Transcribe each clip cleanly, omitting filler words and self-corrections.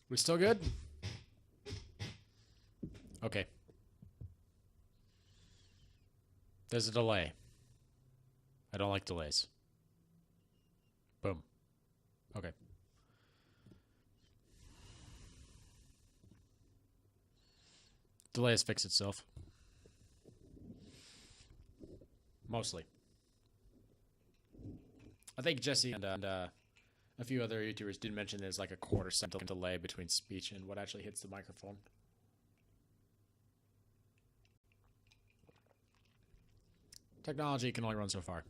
We still good? Okay. There's a delay. I don't like delays. Boom. Okay. Delay has fixed itself. Mostly. I think Jesse and a few other YouTubers did mention there's like a quarter-second delay between speech and what actually hits the microphone. Technology can only run so far.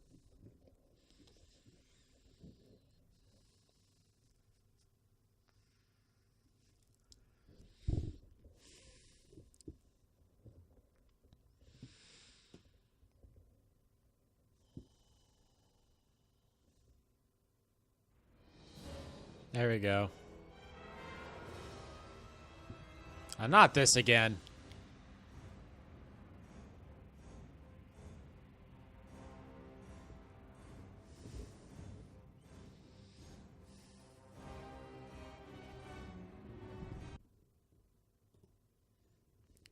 There we go. Not this again.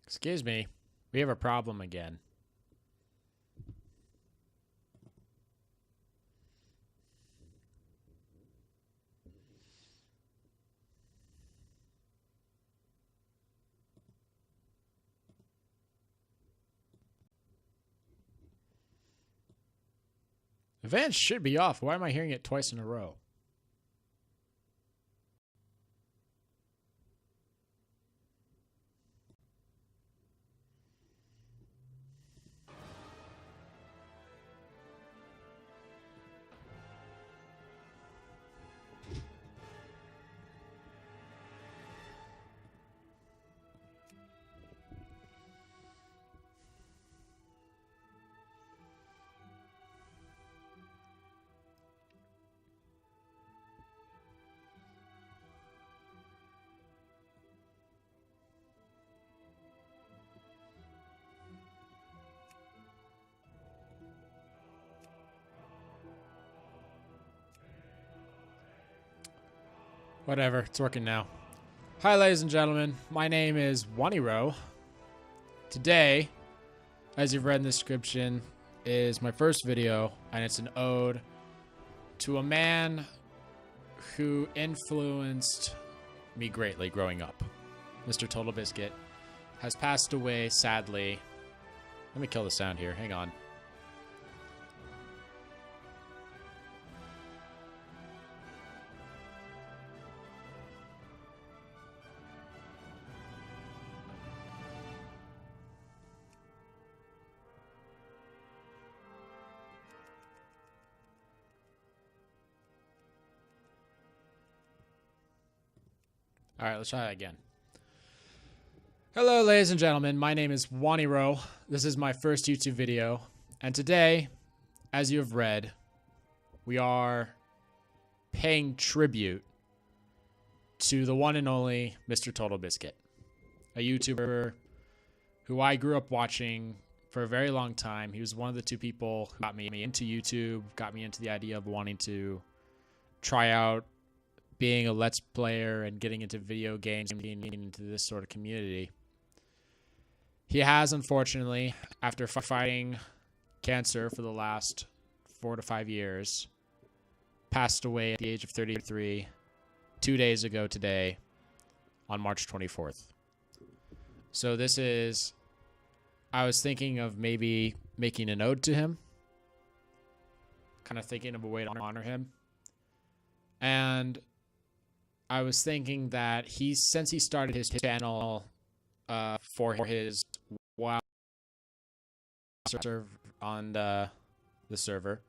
Excuse me. We have a problem again. Events should be off. Why am I hearing it twice in a row? Whatever, it's working now. Hi, ladies and gentlemen. My name is Waniro. Today, as you've read in the description, is my first video, and it's an ode to a man who influenced me greatly growing up. Mr. Totalbiscuit has passed away, sadly. Let me kill the sound here. Hang on. All right, let's try that again. Hello, ladies and gentlemen. My name is Waniro. This is my first YouTube video. And today, as you have read, we are paying tribute to the one and only Mr. Totalbiscuit, a YouTuber who I grew up watching for a very long time. He was one of the two people who got me into YouTube, got me into the idea of wanting to try out being a Let's Player and getting into video games and getting into this sort of community. He has, unfortunately, after fighting cancer for the last 4 to 5 years, passed away at the age of 33 2 days ago today on March 24th. So this is, I was thinking of maybe making an ode to him, kind of thinking of a way to honor him. And I was thinking that since he started his channel for his WoW server on the server,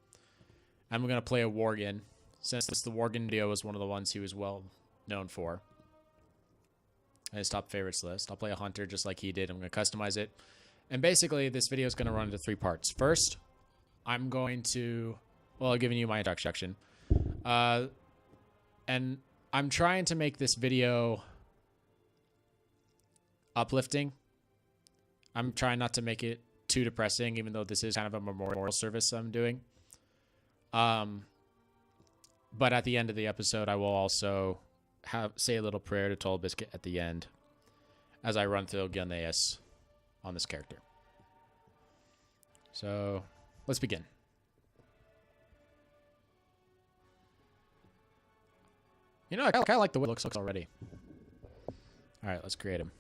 I'm going to play a Worgen, since the Worgen video was one of the ones he was well known for. And his top favorites list. I'll play a hunter just like he did. I'm going to customize it. And basically, this video is going to run into 3 parts. First, I'm going to, well, I'm giving you my introduction. And I'm trying to make this video uplifting. I'm trying not to make it too depressing, even though this is kind of a memorial service I'm doing. But at the end of the episode, I will also say a little prayer to Totalbiscuit at the end as I run through Gilneas on this character. So let's begin. You know, I kind of like the way it looks already. All right, let's create him.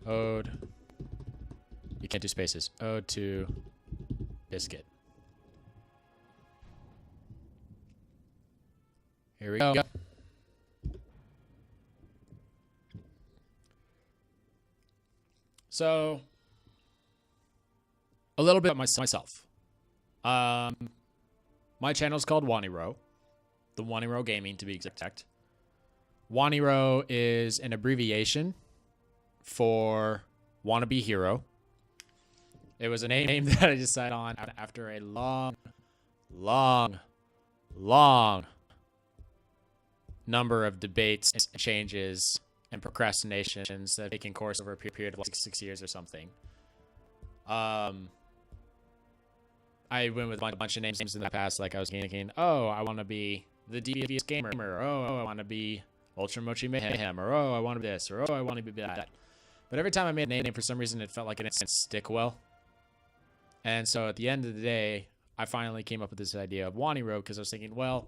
Ode. You can't do spaces. Ode to Biscuit. Here we go. So, a little bit about myself. My channel is called Waniro. The Waniro Gaming, to be exact. Waniro is an abbreviation for Wannabe Hero. It was a name that I decided on after a long number of debates, changes, and procrastinations that have taken course over a period of like 6 years or something. I went with a bunch of names in the past. Like I was thinking, oh, I want to be the Devious Gamer, or oh, I want to be Ultra Mochi Mayhem, or oh, I want to be this, or oh, I want to be that. But every time I made a name, for some reason, it felt like it didn't stick well. And so at the end of the day, I finally came up with this idea of Waniro because I was thinking, well,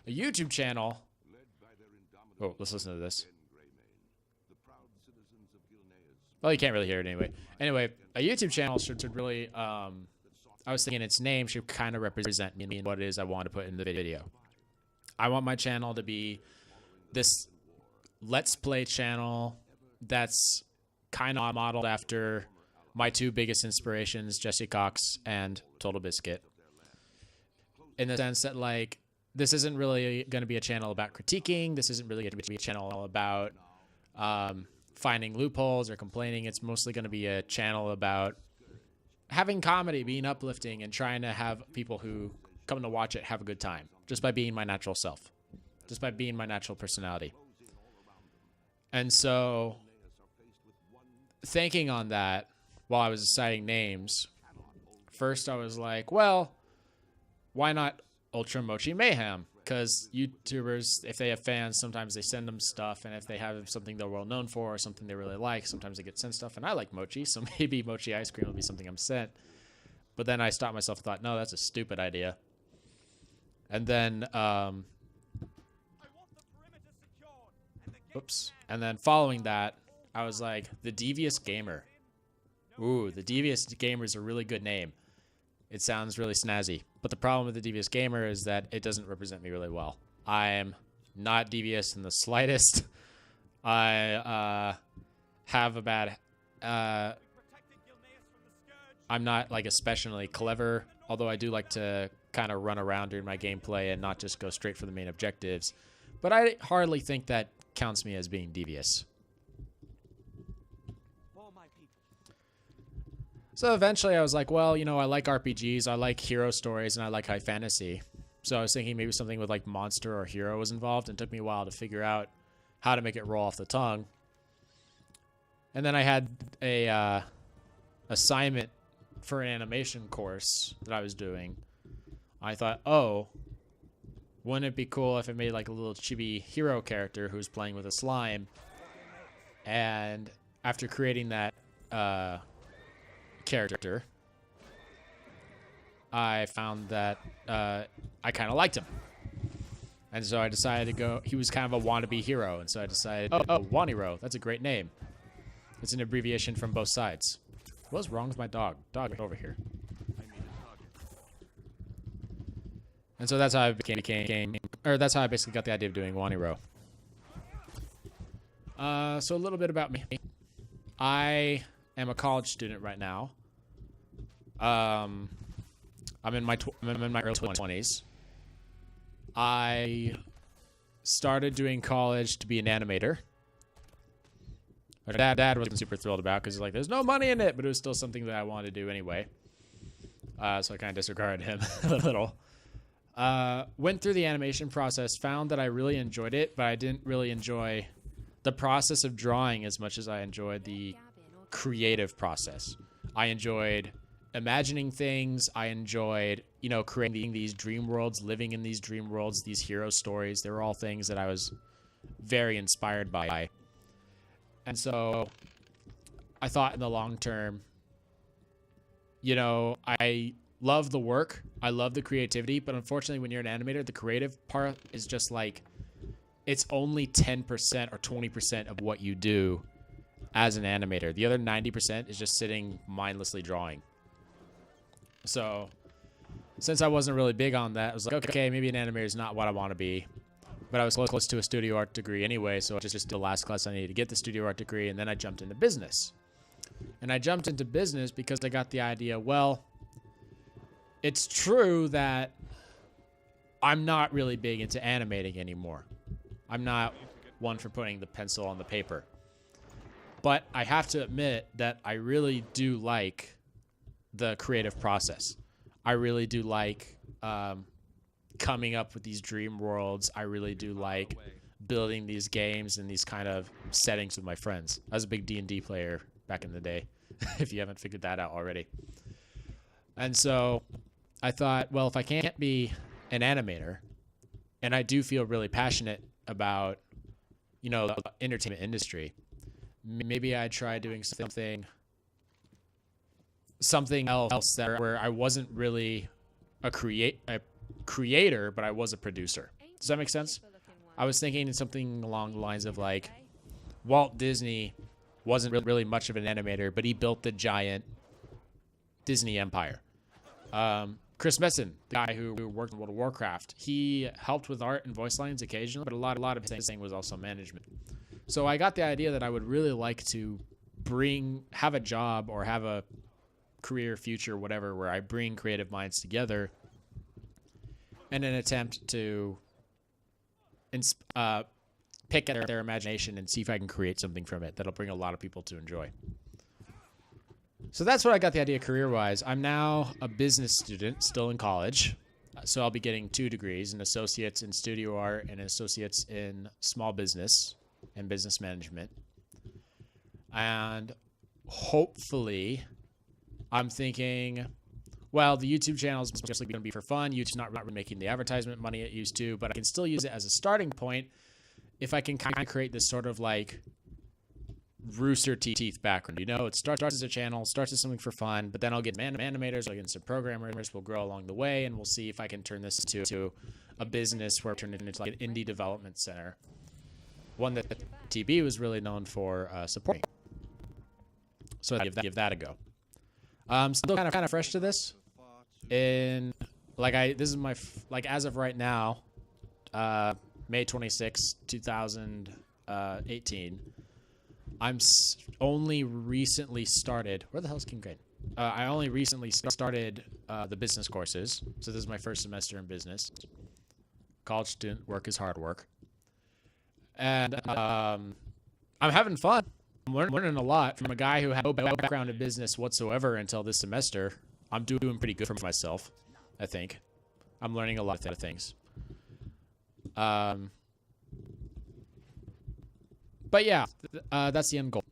a YouTube channel. Oh, let's listen to this. Well, you can't really hear it anyway. Anyway, a YouTube channel should really, I was thinking its name should kind of represent me and what it is I want to put in the video. I want my channel to be this Let's Play channel that's kind of modeled after my two biggest inspirations, Jesse Cox and Totalbiscuit. In the sense that, like, this isn't really going to be a channel about critiquing. This isn't really going to be a channel about finding loopholes or complaining. It's mostly going to be a channel about having comedy, being uplifting, and trying to have people who come to watch it have a good time just by being my natural self, just by being my natural personality. And so, thinking on that while I was deciding names, first I was like, well, why not Ultra Mochi Mayhem? Because YouTubers, if they have fans, sometimes they send them stuff, and if they have something they're well known for or something they really like, sometimes they get sent stuff, and I like mochi, so maybe mochi ice cream will be something I'm sent. But then I stopped myself and thought, no, that's a stupid idea. And then, oops. And then following that, I was like, the Devious Gamer. Ooh, the Devious Gamer is a really good name. It sounds really snazzy. But the problem with the Devious Gamer is that it doesn't represent me really well. I am not devious in the slightest. I have a bad... I'm not, like, especially clever, although I do like to kind of run around during my gameplay and not just go straight for the main objectives. But I hardly think that counts me as being devious. So eventually I was like, well, you know, I like RPGs, I like hero stories, and I like high fantasy. So I was thinking maybe something with like monster or hero was involved, and it took me a while to figure out how to make it roll off the tongue. And then I had a assignment for an animation course that I was doing. I thought, oh, wouldn't it be cool if it made like a little chibi hero character who's playing with a slime? And after creating that character, I found that I kind of liked him. And so I decided to go, he was kind of a wannabe hero, and so I decided, oh, Waniro, that's a great name. It's an abbreviation from both sides. What's wrong with my dog? Dog, get over here. And so that's how I that's how I basically got the idea of doing Waniro. So a little bit about me. I am a college student right now. I'm in my early 20s. I started doing college to be an animator. My dad wasn't super thrilled about because he's like, there's no money in it, but it was still something that I wanted to do anyway. So I kind of disregarded him a little. Went through the animation process, found that I really enjoyed it, but I didn't really enjoy the process of drawing as much as I enjoyed the creative process. I enjoyed imagining things. I enjoyed, you know, creating these dream worlds, living in these dream worlds, these hero stories. They were all things that I was very inspired by. And so I thought in the long term, you know, I love the work. I love the creativity. But unfortunately, when you're an animator, the creative part is just like, it's only 10% or 20% of what you do as an animator. The other 90% is just sitting mindlessly drawing. So since I wasn't really big on that, I was like, okay, maybe an animator is not what I want to be. But I was close to a studio art degree anyway, so I just did the last class I needed to get the studio art degree, and then I jumped into business. And I jumped into business because I got the idea, well, it's true that I'm not really big into animating anymore. I'm not one for putting the pencil on the paper. But I have to admit that I really do like the creative process. I really do like coming up with these dream worlds. I really do like building these games and these kind of settings with my friends. I was a big D&D player back in the day, if you haven't figured that out already. And so I thought, well, if I can't be an animator, and I do feel really passionate about, you know, the entertainment industry, maybe I'd try doing something else that where I wasn't really a creator, but I was a producer. Does that make sense? I was thinking something along the lines of like, Walt Disney wasn't really much of an animator, but he built the giant Disney empire. Chris Messon, the guy who worked in World of Warcraft, he helped with art and voice lines occasionally, but a lot of his thing was also management. So I got the idea that I would really like to have a job or have a career, future, whatever, where I bring creative minds together in an attempt to pick at their imagination and see if I can create something from it that'll bring a lot of people to enjoy. So that's what I got the idea career-wise. I'm now a business student, still in college. So I'll be getting 2 degrees, an associate's in studio art and an associate's in small business and business management. And hopefully, I'm thinking, well, the YouTube channel is mostly going to be for fun. YouTube's not really making the advertisement money it used to, but I can still use it as a starting point if I can kind of create this sort of like Rooster Teeth background. You know, it starts as a channel, starts as something for fun, but then I'll get animators, I'll get some programmers, we'll grow along the way, and we'll see if I can turn this to a business where I turn it into like an indie development center. One that TB was really known for supporting. So I'll give that a go. Still kind of fresh to this. This is my, as of right now, May 26, 2018. I'm only recently started. Where the hell is King Crane? I only recently started the business courses. So this is my first semester in business. College student, work is hard work. And I'm having fun. I'm learning a lot from a guy who had no background in business whatsoever until this semester. I'm doing pretty good for myself, I think. I'm learning a lot of things. But yeah, that's the end goal.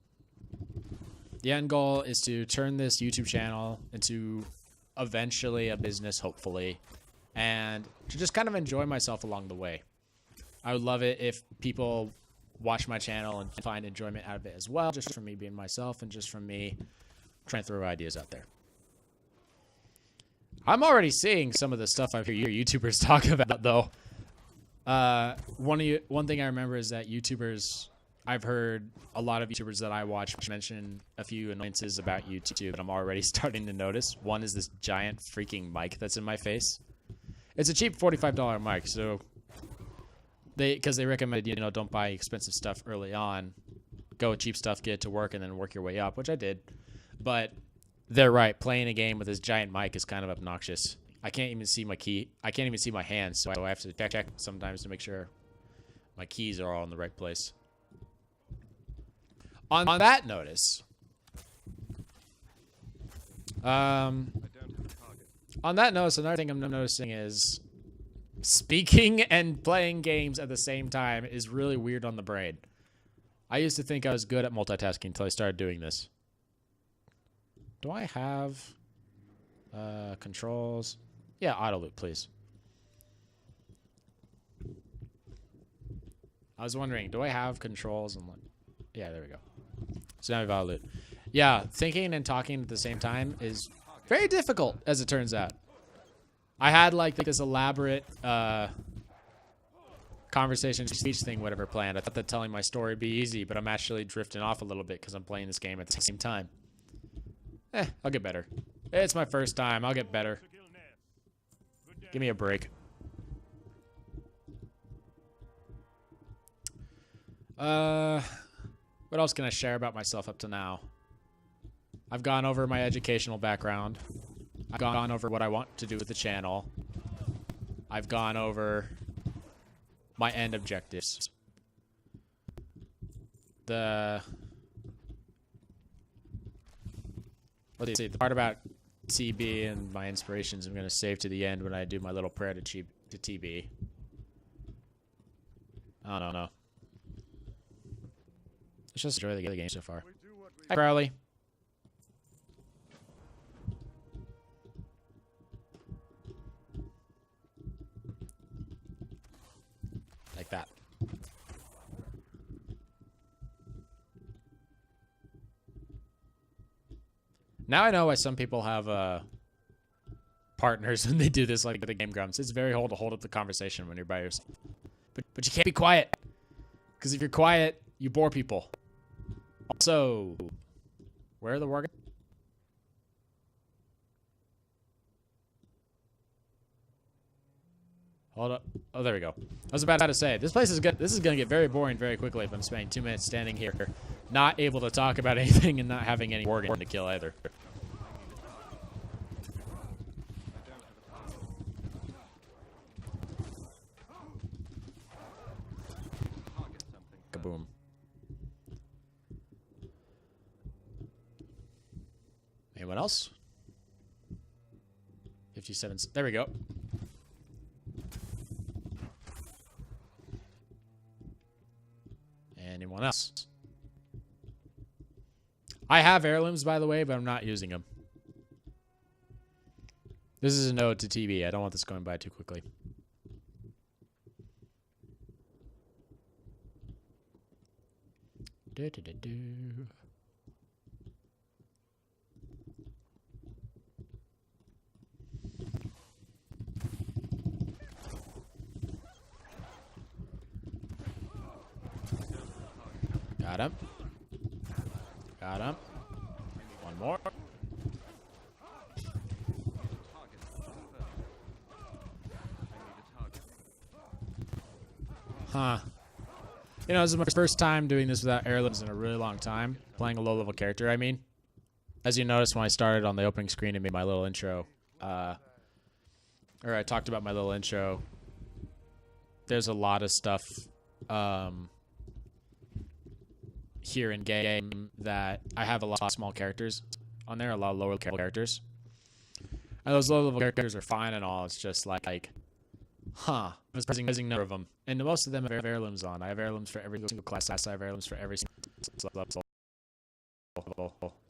The end goal is to turn this YouTube channel into eventually a business, hopefully, and to just kind of enjoy myself along the way. I would love it if people watch my channel and find enjoyment out of it as well, just from me being myself and just from me trying to throw ideas out there. I'm already seeing some of the stuff I hear YouTubers talk about, though. One thing I remember is that I've heard a lot of YouTubers that I watch mention a few annoyances about YouTube that I'm already starting to notice. One is this giant freaking mic that's in my face. It's a cheap $45 mic, so because they recommend, you know, don't buy expensive stuff early on. Go with cheap stuff, get it to work, and then work your way up, which I did. But they're right. Playing a game with this giant mic is kind of obnoxious. I can't even see my key. I can't even see my hands, so I have to check sometimes to make sure my keys are all in the right place. On that notice, another thing I'm noticing is speaking and playing games at the same time is really weird on the brain. I used to think I was good at multitasking until I started doing this. Do I have controls? Yeah, auto loop, please. I was wondering, do I have controls? And yeah, there we go. So now we have auto loop. Yeah, thinking and talking at the same time is very difficult, as it turns out. I had like this elaborate conversation speech thing, whatever, planned. I thought that telling my story would be easy, but I'm actually drifting off a little bit because I'm playing this game at the same time. I'll get better. It's my first time. I'll get better. Give me a break. What else can I share about myself up to now? I've gone over my educational background. I've gone over what I want to do with the channel. I've gone over my end objectives. Let's see, the part about TB and my inspirations I'm going to save to the end when I do my little prayer to TB. I don't know. Let's just enjoy the game so far. Hi, Crowley. Like that. Now I know why some people have partners when they do this, like the Game Grumps. It's very hard to hold up the conversation when you're by yourself. But you can't be quiet. Because if you're quiet, you bore people. Also, where are the war? Hold up. Oh, there we go. I was about to say, this place is good. This is going to get very boring very quickly if I'm spending 2 minutes standing here, not able to talk about anything and not having any organ to kill either. Kaboom. Anyone else? 57. There we go. Anyone else? I have heirlooms, by the way, but I'm not using them. This is a node to TB. I don't want this going by too quickly. Got him. Got him. One more. Huh. You know, this is my first time doing this without heirlooms in a really long time. Playing a low-level character, I mean. As you noticed when I started on the opening screen and made my little intro, or I talked about my little intro, there's a lot of stuff, here in game that I have a lot of small characters on there, a lot of lower characters. And those low level characters are fine and all. It's just like, huh, I'm using number of them. And most of them have heirlooms on. I have heirlooms for every single class. I have heirlooms for every single level.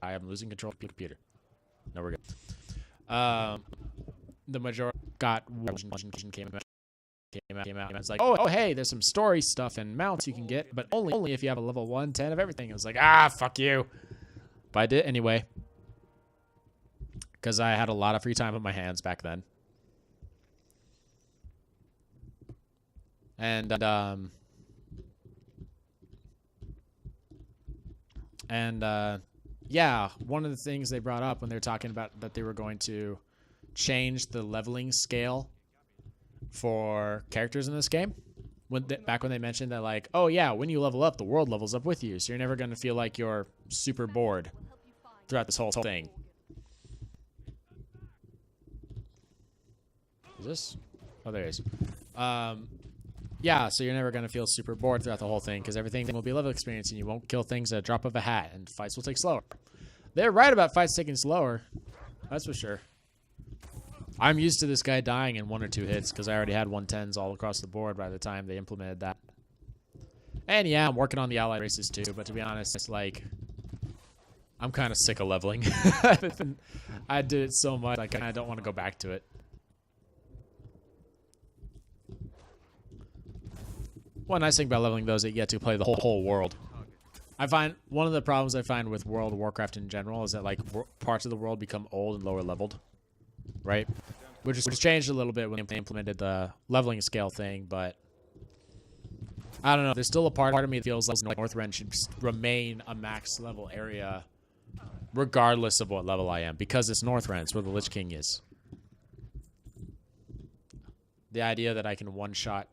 I am losing control of the computer. No, we're good. The majority got came out. And it's like, oh, hey, there's some story stuff and mounts you can get, but only if you have a level 110 of everything. I was like, fuck you. But I did anyway. Because I had a lot of free time on my hands back then. And yeah, one of the things they brought up when they were talking about that they were going to change the leveling scale for characters in this game, back when they mentioned that, like, oh yeah, when you level up, the world levels up with you, so you're never going to feel like you're super bored throughout this whole thing. Is this? Oh, there it is. Yeah, so you're never going to feel super bored throughout the whole thing, because everything will be level experience, and you won't kill things at a drop of a hat, and fights will take slower. They're right about fights taking slower. That's for sure. I'm used to this guy dying in 1 or 2 hits because I already had 110s all across the board by the time they implemented that. And yeah, I'm working on the allied races too, but to be honest, it's like, I'm kind of sick of leveling. I did it so much, like, I don't want to go back to it. One nice thing about leveling, though, is that you get to play the whole world. I find one of the problems I find with World of Warcraft in general is that, like, parts of the world become old and lower leveled, right? Which changed a little bit when they implemented the leveling scale thing, but I don't know. There's still a part of me that feels like Northrend should remain a max level area regardless of what level I am, because it's Northrend. It's where the Lich King is. The idea that I can one-shot,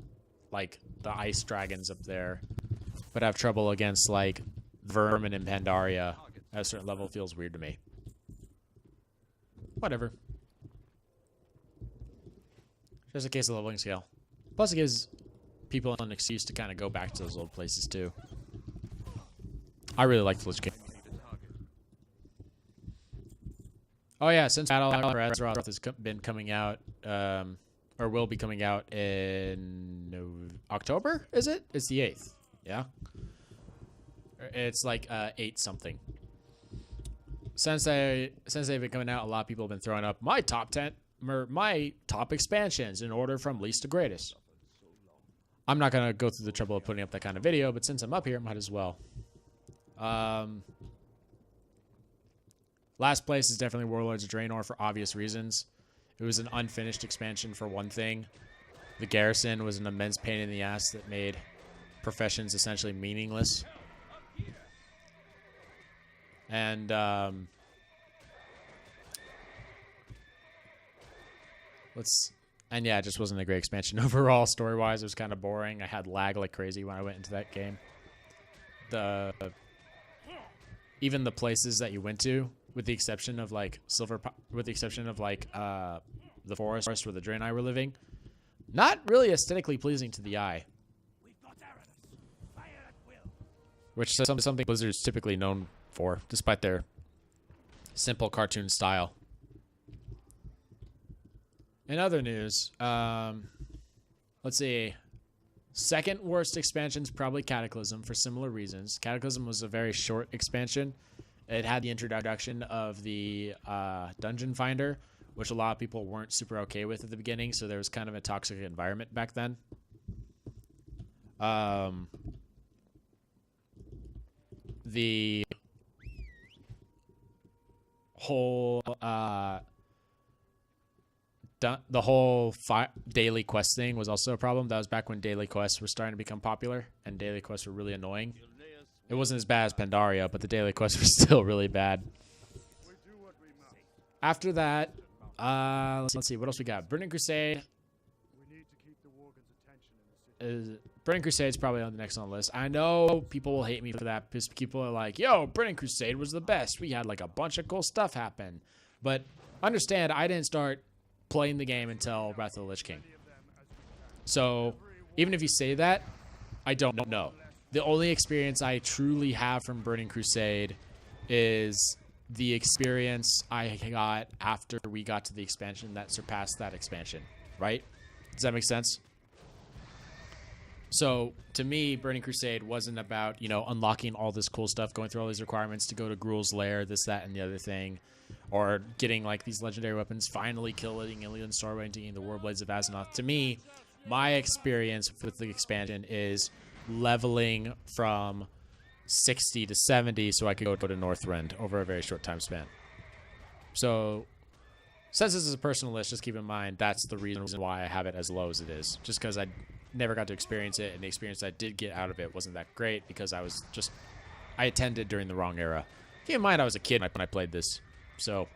like, the ice dragons up there, but have trouble against, like, vermin in Pandaria at a certain level feels weird to me. Whatever. Just a case of leveling scale. Plus, it gives people an excuse to kind of go back to those old places, too. I really like the Lich King. Oh, yeah, since Battle for Azeroth has been coming out, or will be coming out in October, is it? It's the 8th, yeah? It's like 8 something. Since they've been coming out, a lot of people have been throwing up my top expansions in order from least to greatest. I'm not going to go through the trouble of putting up that kind of video, but since I'm up here, I might as well. Last place is definitely Warlords of Draenor for obvious reasons. It was an unfinished expansion for one thing. The garrison was an immense pain in the ass that made professions essentially meaningless. And yeah, it just wasn't a great expansion overall. Story-wise, it was kind of boring. I had lag like crazy when I went into that game. Even the places that you went to, with the exception of like the forest where the Draenei were living, not really aesthetically pleasing to the eye. Which is something Blizzard's typically known for, despite their simple cartoon style. In other news, let's see. Second worst expansion's probably Cataclysm for similar reasons. Cataclysm was a very short expansion. It had the introduction of the Dungeon Finder, which a lot of people weren't super okay with at the beginning, so there was kind of a toxic environment back then. The whole daily quest thing was also a problem. That was back when daily quests were starting to become popular, and daily quests were really annoying. It wasn't as bad as Pandaria, but the daily quests were still really bad. After that, let's see, what else we got? Burning Crusade. Burning Crusade's probably on the next on the list. I know people will hate me for that, because people are like, yo, Burning Crusade was the best. We had like a bunch of cool stuff happen. But understand, I didn't start playing the game until Wrath of the Lich King. So even if you say that, I don't know. The only experience I truly have from Burning Crusade is the experience I got after we got to the expansion that surpassed that expansion, right? Does that make sense? So to me, Burning Crusade wasn't about, you know, unlocking all this cool stuff, going through all these requirements to go to Gruul's lair, this, that, and the other thing, or getting like these legendary weapons, finally killing Ilian Starway and taking the Warblades of Azeroth. To me, my experience with the expansion is leveling from 60 to 70 so I could go to Northrend over a very short time span. So since this is a personal list, just keep in mind that's the reason why I have it as low as it is. Just because I never got to experience it, and the experience I did get out of it wasn't that great because I attended during the wrong era. Keep in mind I was a kid when I played this. So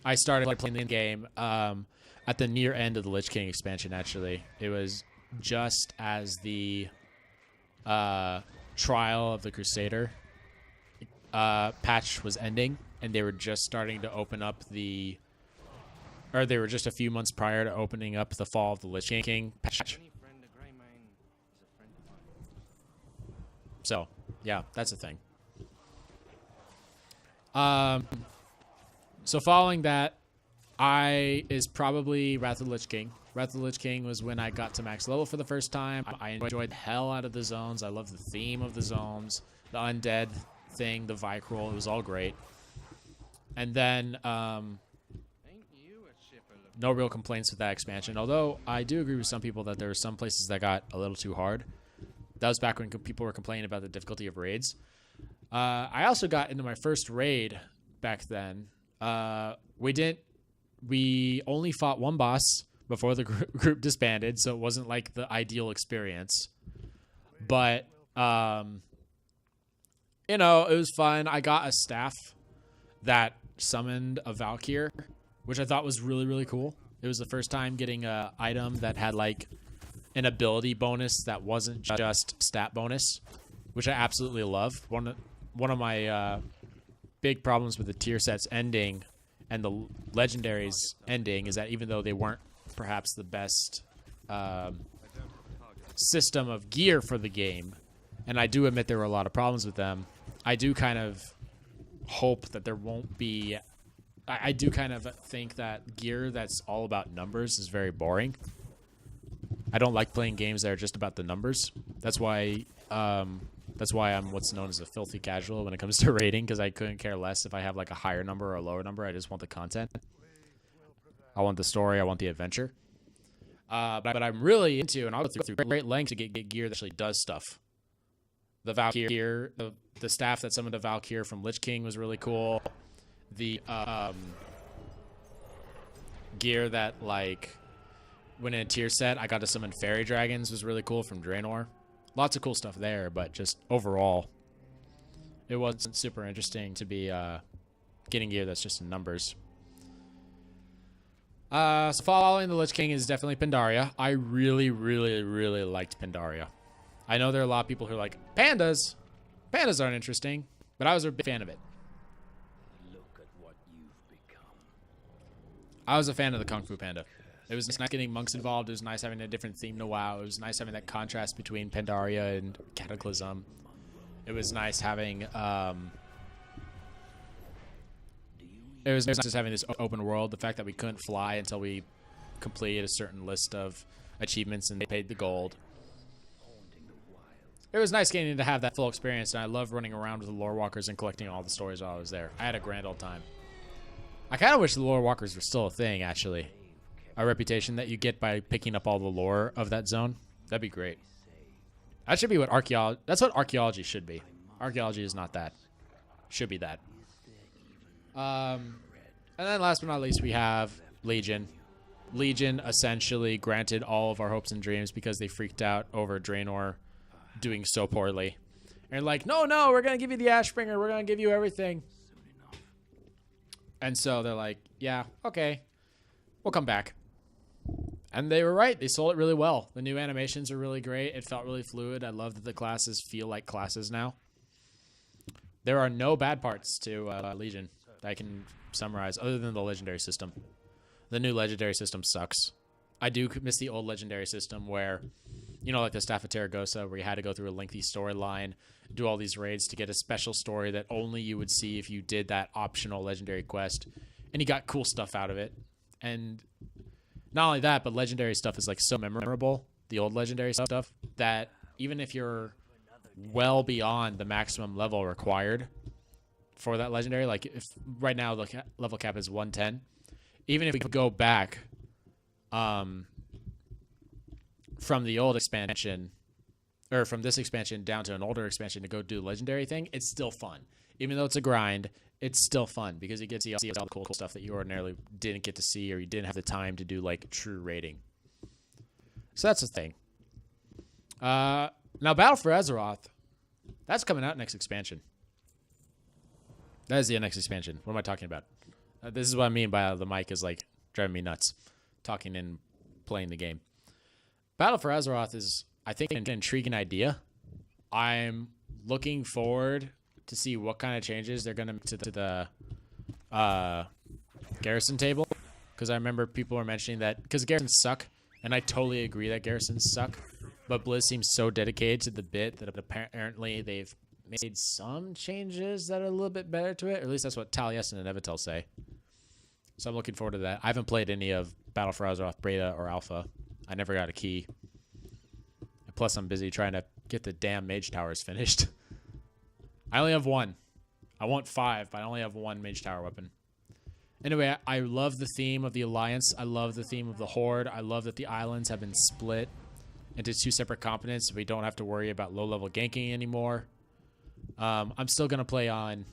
I started playing the game at the near end of the Lich King expansion, actually. It was just as the Trial of the Crusader patch was ending, and they were just starting to open up they were just a few months prior to opening up the Fall of the Lich King patch. So, yeah, that's the thing. So following that, is probably Wrath of the Lich King Wrath of the Lich King was when I got to max level for the first time. I enjoyed the hell out of the zones. I love the theme of the zones, the undead thing, the Vicroll. It was all great. And then no real complaints with that expansion, although I do agree with some people that there were some places that got a little too hard. That was back when people were complaining about the difficulty of raids. I also got into my first raid back then. We only fought one boss before the group disbanded, so it wasn't like the ideal experience. But, you know, it was fun. I got a staff that summoned a Valkyr, which I thought was really, really cool. It was the first time getting an item that had, like, an ability bonus that wasn't just stat bonus, which I absolutely love. One of my big problems with the tier sets ending and the legendaries ending is that even though they weren't perhaps the best system of gear for the game, and I do admit there were a lot of problems with them, I do kind of hope that there won't be... I do kind of think that gear that's all about numbers is very boring. I don't like playing games that are just about the numbers. That's why I'm what's known as a filthy casual when it comes to rating, because I couldn't care less if I have like a higher number or a lower number. I just want the content. I want the story. I want the adventure. But I'm really into, and I'll go through great lengths to get gear that actually does stuff. The Valkyr, the staff that summoned a Valkyr from Lich King was really cool. The gear that, like, when in a tier set, I got to summon fairy dragons was really cool from Draenor. Lots of cool stuff there, but just overall, it wasn't super interesting to be getting gear that's just in numbers. So following the Lich King is definitely Pandaria. I really, really, really liked Pandaria. I know there are a lot of people who are like, pandas aren't interesting, but I was a big fan of it. Look at what you've become. I was a fan of the Kung Fu Panda. It was nice getting monks involved. It was nice having a different theme to WoW. It was nice having that contrast between Pandaria and Cataclysm. It was nice having, it was nice just having this open world. The fact that we couldn't fly until we completed a certain list of achievements and paid the gold. It was nice getting to have that full experience, and I love running around with the lore walkers and collecting all the stories while I was there. I had a grand old time. I kind of wish the lore walkers were still a thing, actually. A reputation that you get by picking up all the lore of that zone. That'd be great. That should be what archaeology... That's what archaeology should be. Archaeology is not that. Should be that. And then last but not least, we have Legion. Legion essentially granted all of our hopes and dreams because they freaked out over Draenor doing so poorly. And like, no, we're going to give you the Ashbringer. We're going to give you everything. And so they're like, yeah, okay. We'll come back. And they were right. They sold it really well. The new animations are really great. It felt really fluid. I love that the classes feel like classes now. There are no bad parts to Legion that I can summarize other than the legendary system. The new legendary system sucks. I do miss the old legendary system where, you know, like the Staff of Terragosa, where you had to go through a lengthy storyline, do all these raids to get a special story that only you would see if you did that optional legendary quest. And you got cool stuff out of it. And not only that, but legendary stuff is like so memorable, the old legendary stuff, that even if you're well beyond the maximum level required for that legendary, like if right now the level cap is 110, even if we could go back from the old expansion, or from this expansion down to an older expansion to go do the legendary thing, it's still fun. Even though it's a grind, it's still fun because you get to see all the cool stuff that you ordinarily didn't get to see, or you didn't have the time to do like true raiding. So that's the thing. Now Battle for Azeroth, that's coming out next expansion. That is the next expansion. What am I talking about? This is what I mean by the mic is like driving me nuts, talking and playing the game. Battle for Azeroth is, I think, an intriguing idea. I'm looking forward to see what kind of changes they're going to make to the garrison table. Because I remember people were mentioning that, because garrisons suck, and I totally agree that garrisons suck. But Blizz seems so dedicated to the bit that apparently they've made some changes that are a little bit better to it. Or at least that's what Taliesin and Evitel say. So I'm looking forward to that. I haven't played any of Battle for Azeroth Beta or Alpha. I never got a key. And plus, I'm busy trying to get the damn mage towers finished. I only have one. I want 5, but I only have 1 mage tower weapon. Anyway, I love the theme of the Alliance. I love the theme of the Horde. I love that the islands have been split into 2 separate continents, so we don't have to worry about low-level ganking anymore. I'm still going to play on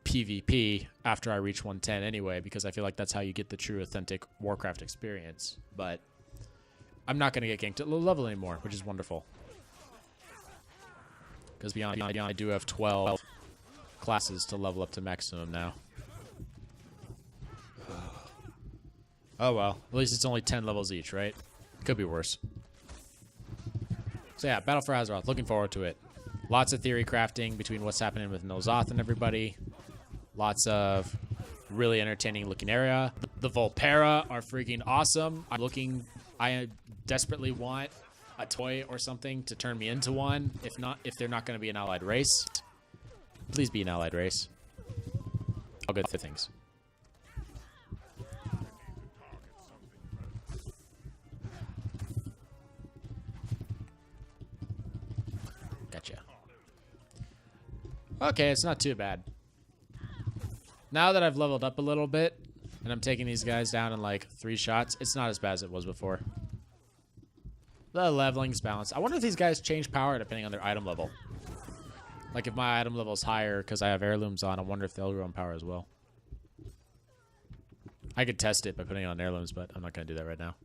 PvP after I reach 110 anyway, because I feel like that's how you get the true, authentic Warcraft experience. But I'm not going to get ganked at low level anymore, which is wonderful. Because beyond, I do have 12 classes to level up to maximum now. Oh well, at least it's only 10 levels each, right? Could be worse. So yeah, Battle for Azeroth, looking forward to it. Lots of theory crafting between what's happening with Nozoth and everybody. Lots of really entertaining looking area. The Volpera are freaking awesome. I desperately want a toy or something to turn me into one. If they're not going to be an allied race, please be an allied race. All good things. Gotcha. Okay, it's not too bad. Now that I've leveled up a little bit, and I'm taking these guys down in like 3 shots, it's not as bad as it was before. The leveling's balanced. I wonder if these guys change power depending on their item level. Like if my item level is higher because I have heirlooms on, I wonder if they'll grow in power as well. I could test it by putting on heirlooms, but I'm not going to do that right now.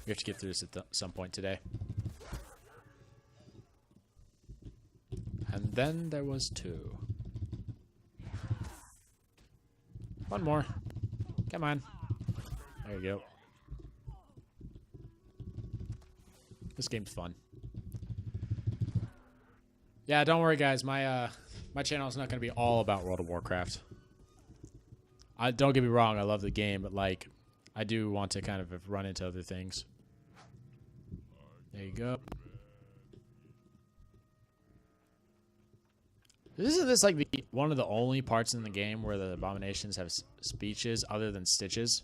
We have to get through this at some point today. And then there was 2. One more. Come on. There you go. This game's fun. Yeah, don't worry, guys. My channel is not going to be all about World of Warcraft. Don't get me wrong. I love the game, but like, I do want to kind of run into other things. There you go. Isn't this like one of the only parts in the game where the abominations have speeches other than stitches?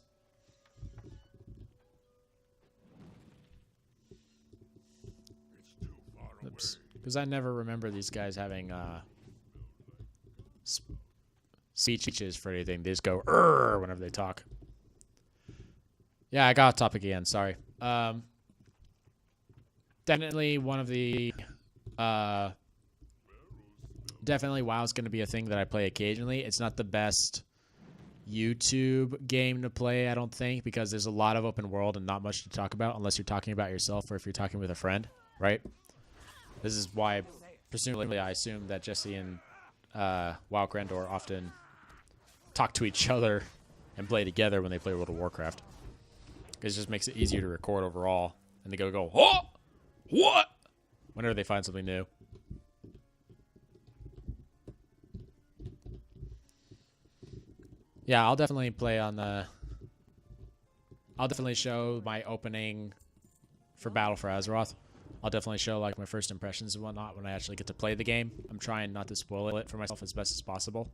Oops. Because I never remember these guys having speeches for anything. They just go "Urgh" whenever they talk. Yeah, I got off topic again. Sorry. Definitely one of the definitely WoW's going to be a thing that I play occasionally. It's not the best YouTube game to play, I don't think, because there's a lot of open world and not much to talk about unless you're talking about yourself or if you're talking with a friend, right? This is why, presumably, I assume that Jesse and WoW Grandor often talk to each other and play together when they play World of Warcraft. Because it just makes it easier to record overall. And they go, oh! What? Whenever they find something new. Yeah, I'll definitely play on the... I'll definitely show my opening for Battle for Azeroth. I'll definitely show like my first impressions and whatnot when I actually get to play the game. I'm trying not to spoil it for myself as best as possible.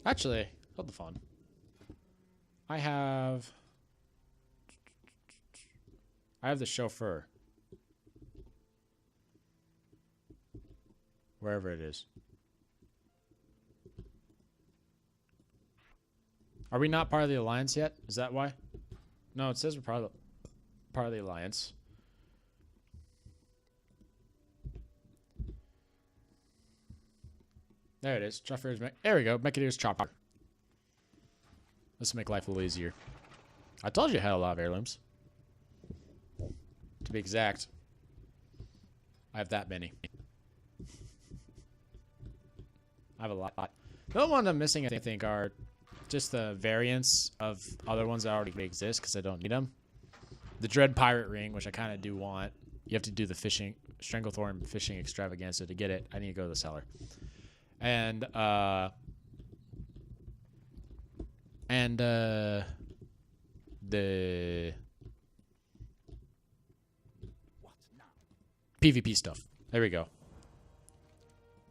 Actually, hold the phone. I have the chauffeur. Wherever it is. Are we not part of the Alliance yet? Is that why? No, it says we're part of the Alliance. There it is. Chauffeur's there we go. Mechadier's chopper. This will make life a little easier. I told you I had a lot of heirlooms. To be exact, I have that many. I have a lot. The only one I'm missing, I think, are just the variants of other ones that already exist because I don't need them. The Dread Pirate Ring, which I kind of do want. You have to do the fishing, Stranglethorn fishing extravaganza to get it. I need to go to the cellar. And the PvP stuff. There we go.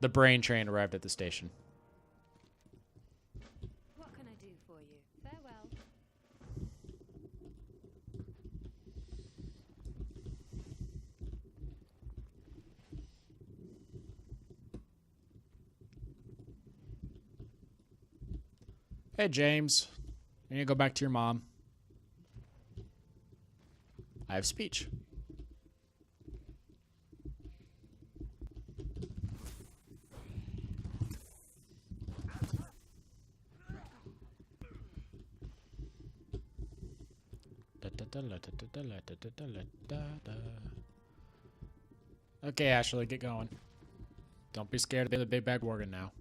The brain train arrived at the station. What can I do for you? Farewell. Hey, James. You need to go back to your mom. I have speech. Okay, Ashley, get going. Don't be scared of the big bad worgen now.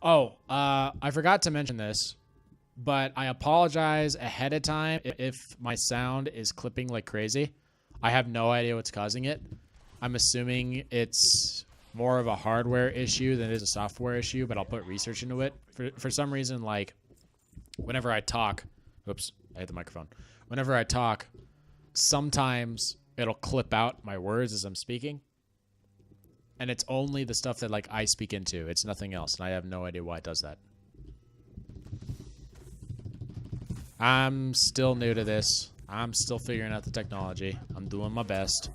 Oh, I forgot to mention this, but I apologize ahead of time if my sound is clipping like crazy. I have no idea what's causing it. I'm assuming it's more of a hardware issue than it is a software issue, but I'll put research into it. For some reason, like, whenever I talk... Oops, I hit the microphone. Whenever I talk, sometimes it'll clip out my words as I'm speaking. And it's only the stuff that, like, I speak into. It's nothing else, and I have no idea why it does that. I'm still new to this. I'm still figuring out the technology. I'm doing my best.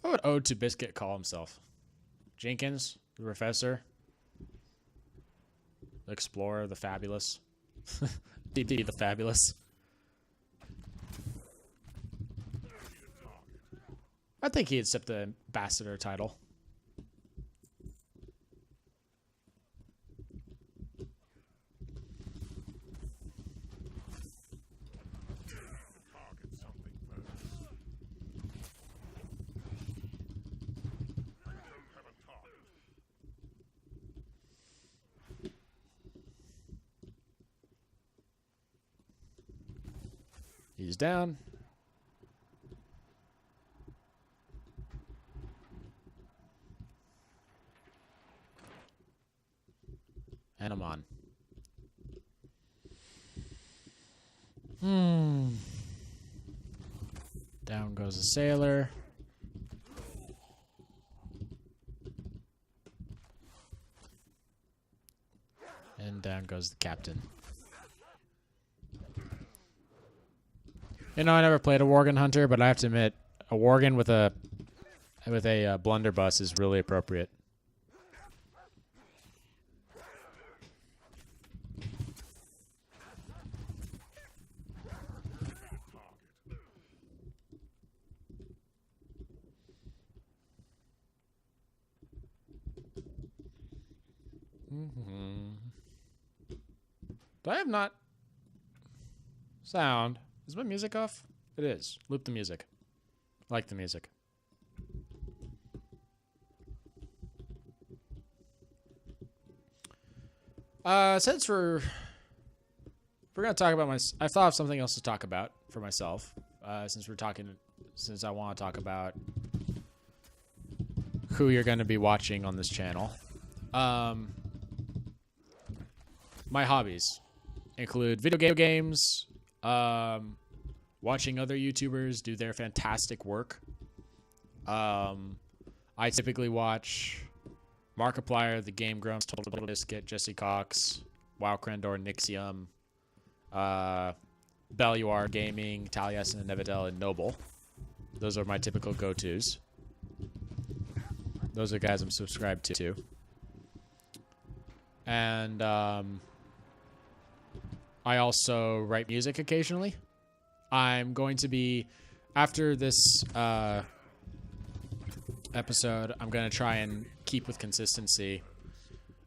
What would Totalbiscuit call himself? Jenkins? The Professor? The Explorer? The Fabulous? DD the Fabulous? I think he'd accept the ambassador title. He's down. And I'm on. Down goes the sailor. And down goes the captain. You know, I never played a Worgen Hunter, but I have to admit, a Worgen with a blunderbuss is really appropriate. Do I have not sound? Is my music off? It is. Loop the music. I like the music. Since we're gonna talk about I thought of something else to talk about for myself. Since I want to talk about who you're going to be watching on this channel. My hobbies include video games, watching other YouTubers do their fantastic work. I typically watch Markiplier, The Game Grumps, Totalbiscuit, Jesse Cox, Wowkrendor, Nixium, Belluar Gaming, Taliesin, Nevidel, and Noble. Those are my typical go-tos. Those are guys I'm subscribed to. And I also write music occasionally. I'm going to be, after this episode, I'm going to try and keep with consistency.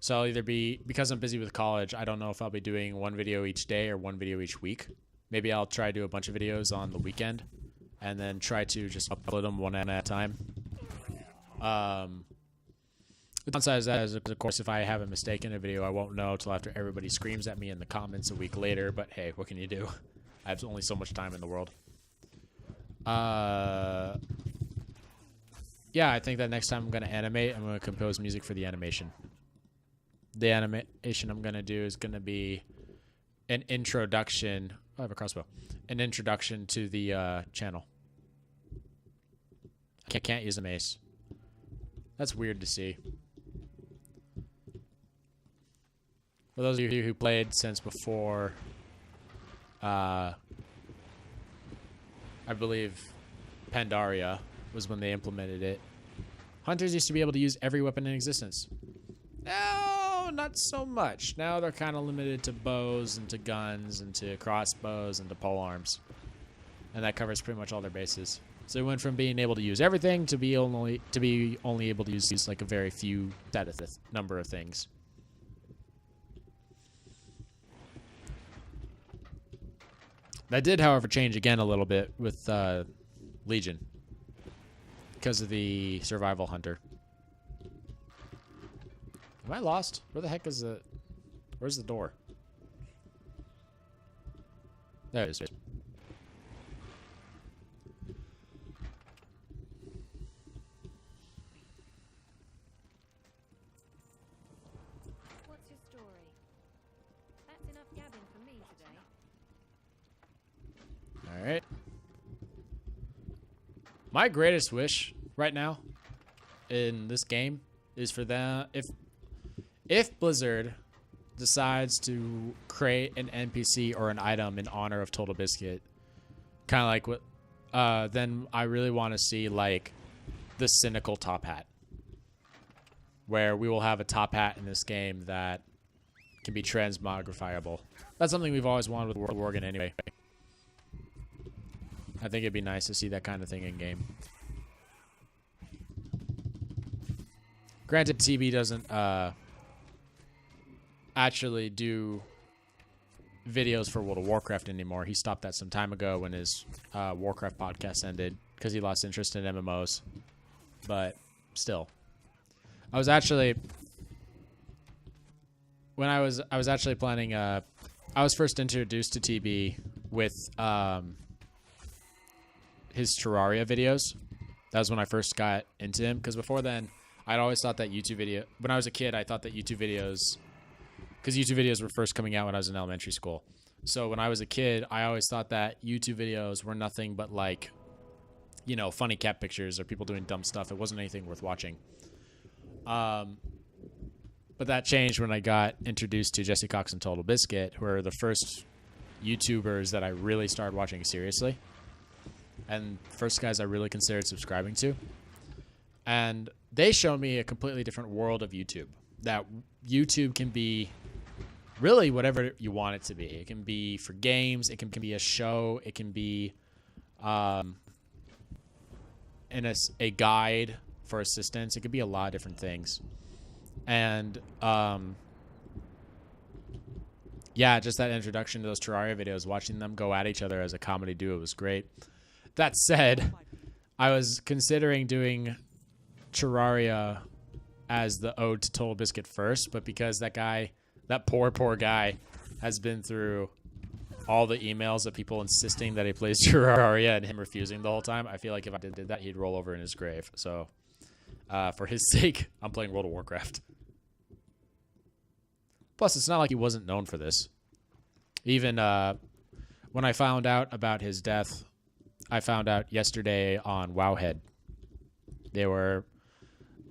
So I'll either be, because I'm busy with college, I don't know if I'll be doing one video each day or one video each week. Maybe I'll try to do a bunch of videos on the weekend and then try to just upload them one at a time. The downside is that, of course, if I have a mistake in a video, I won't know until after everybody screams at me in the comments a week later. But hey, what can you do? I have only so much time in the world. Yeah, I think that next time I'm going to animate, I'm going to compose music for the animation. the animation I'm going to do is going to be an introduction. I have a crossbow. An introduction to the channel. I can't use a mace. That's weird to see. For those of you who played since before, I believe Pandaria was when they implemented it. Hunters used to be able to use every weapon in existence. No, not so much. Now they're kind of limited to bows and to guns and to crossbows and to polearms. And that covers pretty much all their bases. So they went from being able to use everything to be only able to use like a very few number of things. That did, however, change again a little bit with Legion because of the survival hunter. Am I lost? Where the heck is the... Where's the door? There it is. What's your story? That's enough gabbing for me today. Alright. My greatest wish right now in this game is for them... If Blizzard decides to create an NPC or an item in honor of Totalbiscuit, kind of like what... then I really want to see, like, the cynical top hat. Where we will have a top hat in this game that can be transmogrifiable. That's something we've always wanted with World of Warcraft anyway. I think it'd be nice to see that kind of thing in game. Granted, TB doesn't actually do videos for World of Warcraft anymore. He stopped that some time ago when his Warcraft podcast ended because he lost interest in MMOs. But still, I was actually when I was actually planning. I was first introduced to TB with his Terraria videos. That was when I first got into him, because before then I'd always thought that YouTube video, when I was a kid, I thought that YouTube videos, because YouTube videos were first coming out when I was in elementary school. So when I was a kid, I always thought that YouTube videos were nothing but, like, you know, funny cat pictures or people doing dumb stuff. It wasn't anything worth watching. But that changed when I got introduced to Jesse Cox and Totalbiscuit, who are the first YouTubers that I really started watching seriously. And first guys I really considered subscribing to. And they showed me a completely different world of YouTube. That YouTube can be really whatever you want it to be. It can be for games. It can be a show. It can be in a guide for assistance. It could be a lot of different things. And yeah, just that introduction to those Terraria videos, watching them go at each other as a comedy duo was great. That said, I was considering doing Terraria as the ode to Totalbiscuit first, but because that guy, that poor guy, has been through all the emails of people insisting that he plays Terraria and him refusing the whole time, I feel like if I did that, he'd roll over in his grave. So, for his sake, I'm playing World of Warcraft. Plus, it's not like he wasn't known for this. Even when I found out about his death, I found out yesterday on Wowhead. They were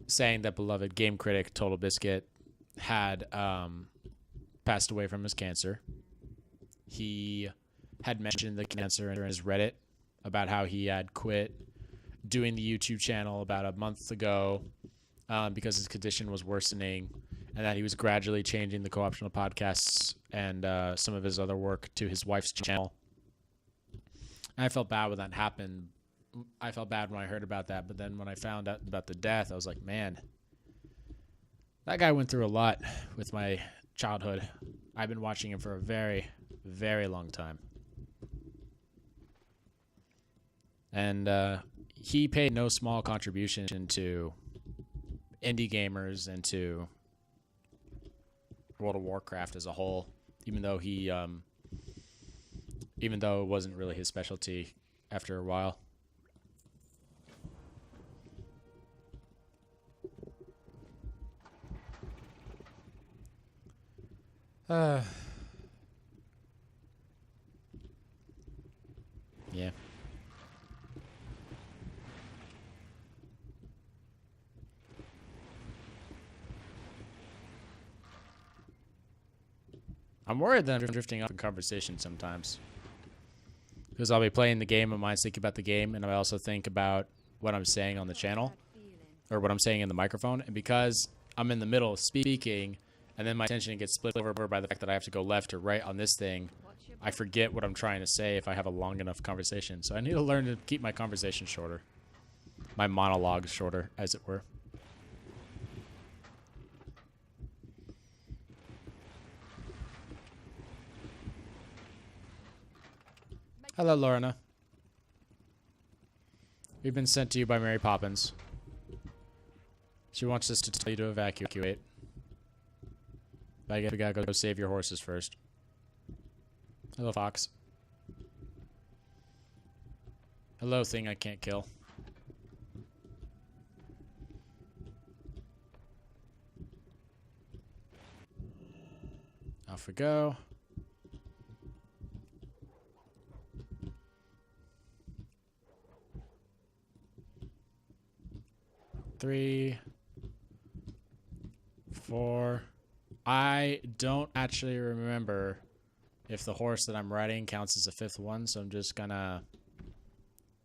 saying that beloved game critic Totalbiscuit had passed away from his cancer. He had mentioned the cancer in his Reddit about how he had quit doing the YouTube channel about a month ago because his condition was worsening, and that he was gradually changing the co-optional podcasts and some of his other work to his wife's channel. And I felt bad when that happened. I felt bad when I heard about that, but then when I found out about the death, I was like, man, that guy went through a lot with my childhood. I've been watching him for a very, very long time. And he paid no small contribution to indie gamers and to World of Warcraft as a whole, even though it wasn't really his specialty after a while. Yeah. I'm worried that I'm drifting off in conversation sometimes. Because I'll be playing the game, my mind's thinking about the game, and I also think about what I'm saying on the channel, or what I'm saying in the microphone. And because I'm in the middle of speaking, and then my attention gets split over by the fact that I have to go left or right on this thing, I forget what I'm trying to say if I have a long enough conversation. So I need to learn to keep my conversation shorter. My monologue shorter, as it were. Hello, Lorna. We've been sent to you by Mary Poppins. She wants us to tell you to evacuate. But I guess we gotta go save your horses first. Hello, Fox. Hello, thing I can't kill. Off we go. Three, 4. I don't actually remember if the horse that I'm riding counts as a 5th one, so I'm just gonna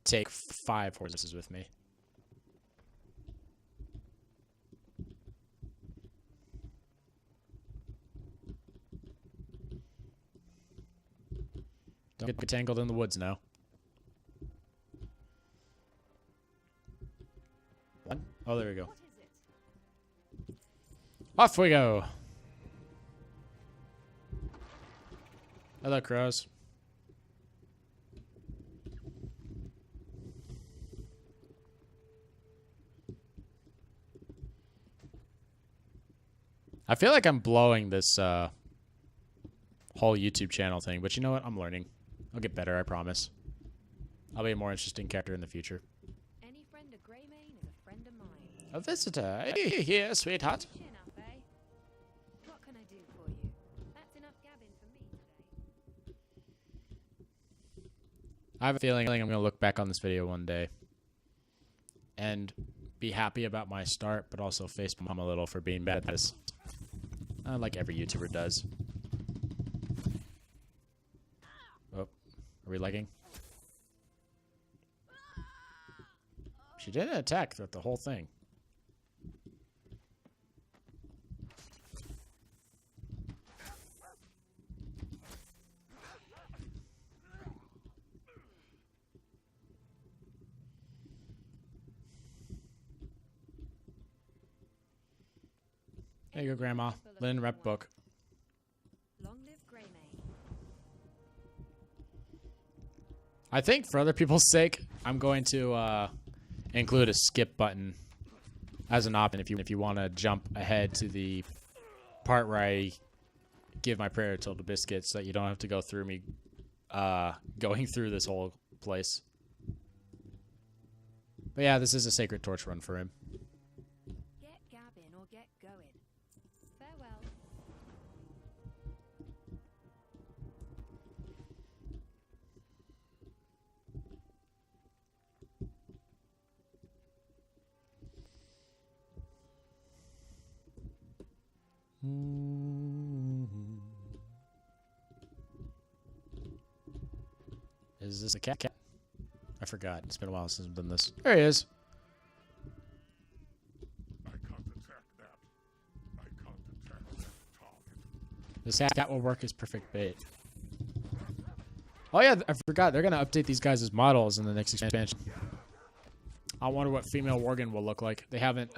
take 5 horses with me. Don't get tangled in the woods now. What? Oh, there we go. Off we go. Hello, crows. I feel like I'm blowing this whole YouTube channel thing, but you know what? I'm learning. I'll get better, I promise. I'll be a more interesting character in the future. Any friend of Greymane is a friend of mine. A visitor. Hey, here, sweetheart. Chin up, eh? What can I do for you? That's enough gabbing for me today. I have a feeling I'm going to look back on this video one day and be happy about my start, but also face palm a little for being bad at this. Like every YouTuber does. Oh, are we lagging? She didn't attack throughout the whole thing. There you go, Grandma. Lynn rep book. Long live Greymane. I think for other people's sake, I'm going to include a skip button as an option if you want to jump ahead to the part where I give my prayer to Totalbiscuit so that you don't have to go through me going through this whole place. But yeah, this is a sacred torch run for him. Get gabbing or get going. Farewell. Is this a cat? I forgot. It's been a while since I've done this. There he is. I can't attack that. I can't attack that target. This cat will work as perfect bait. Oh yeah, I forgot. They're gonna update these guys as models in the next expansion. I wonder what female Worgen will look like. They haven't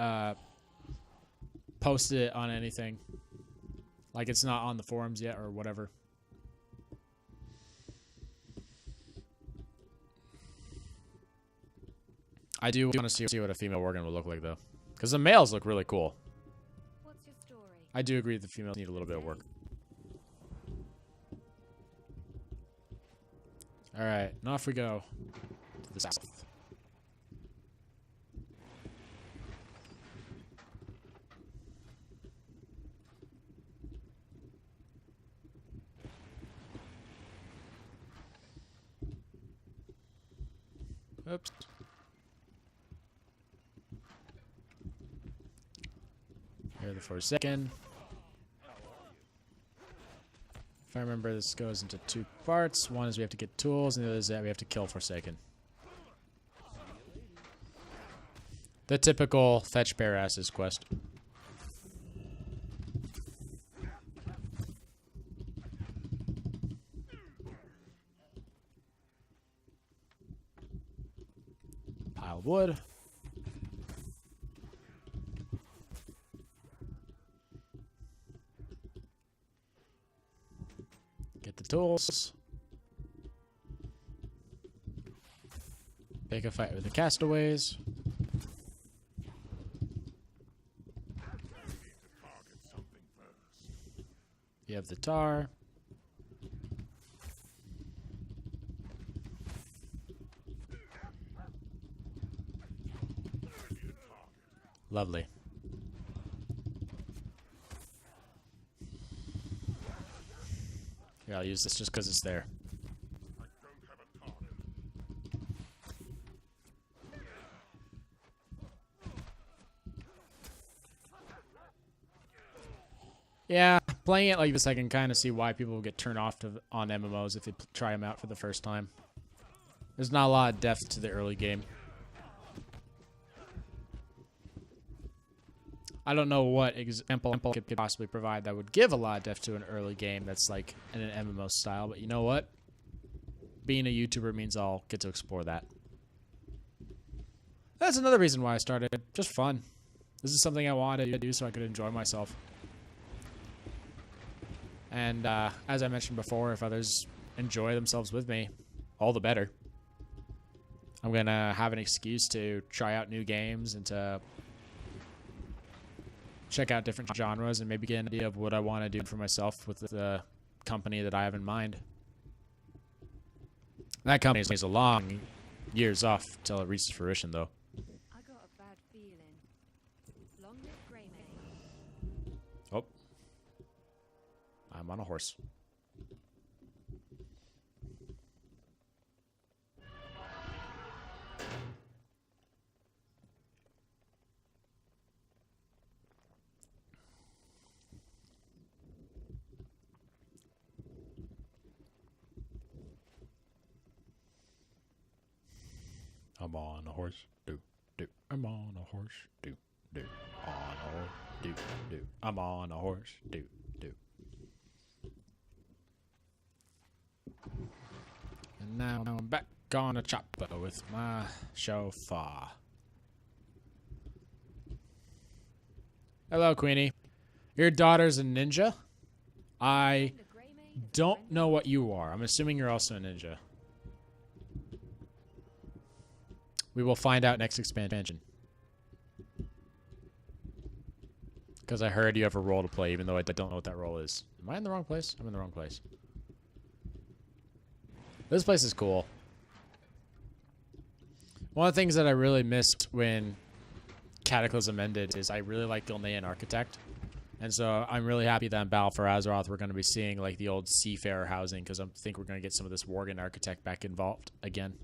posted it on anything. Like it's not on the forums yet or whatever. I do want to see what a female Worgen will look like though. Because the males look really cool. What's your story? I do agree the females need a little bit of work. Alright, now off we go to the south. Oops. Here the Forsaken. If I remember, this goes into 2 parts. One is we have to get tools, and the other is that we have to kill Forsaken. The typical fetch bare asses quest. Pile of wood. Get the tools. Take a fight with the castaways. You have the tar. Lovely. Here, I'll use this just because it's there. Yeah, playing it like this, I can kind of see why people get turned off on MMOs if they try them out for the first time. There's not a lot of depth to the early game. I don't know what example could possibly provide that would give a lot of depth to an early game that's like in an MMO style, but you know what? Being a YouTuber means I'll get to explore that. That's another reason why I started. Just fun. This is something I wanted to do so I could enjoy myself. And as I mentioned before, if others enjoy themselves with me, all the better. I'm going to have an excuse to try out new games and to check out different genres and maybe get an idea of what I want to do for myself with the company that I have in mind. That company is a long years off till it reaches fruition, though. I got a bad feeling. Long live Greymane. Oh. I'm on a horse. I'm on a horse, do, do. I'm on a horse, do, do. On a horse, do, do. I'm on a horse, do, do. And now I'm back on a chopper with my shofar. Hello, Queenie. Your daughter's a ninja? I don't know what you are. I'm assuming you're also a ninja. We will find out next expansion. Because I heard you have a role to play, even though I don't know what that role is. Am I in the wrong place? I'm in the wrong place. This place is cool. One of the things that I really missed when Cataclysm ended is I really like Gilnean Architect. And so I'm really happy that in Battle for Azeroth we're going to be seeing like the old Seafarer housing, because I think we're going to get some of this Worgen Architect back involved again.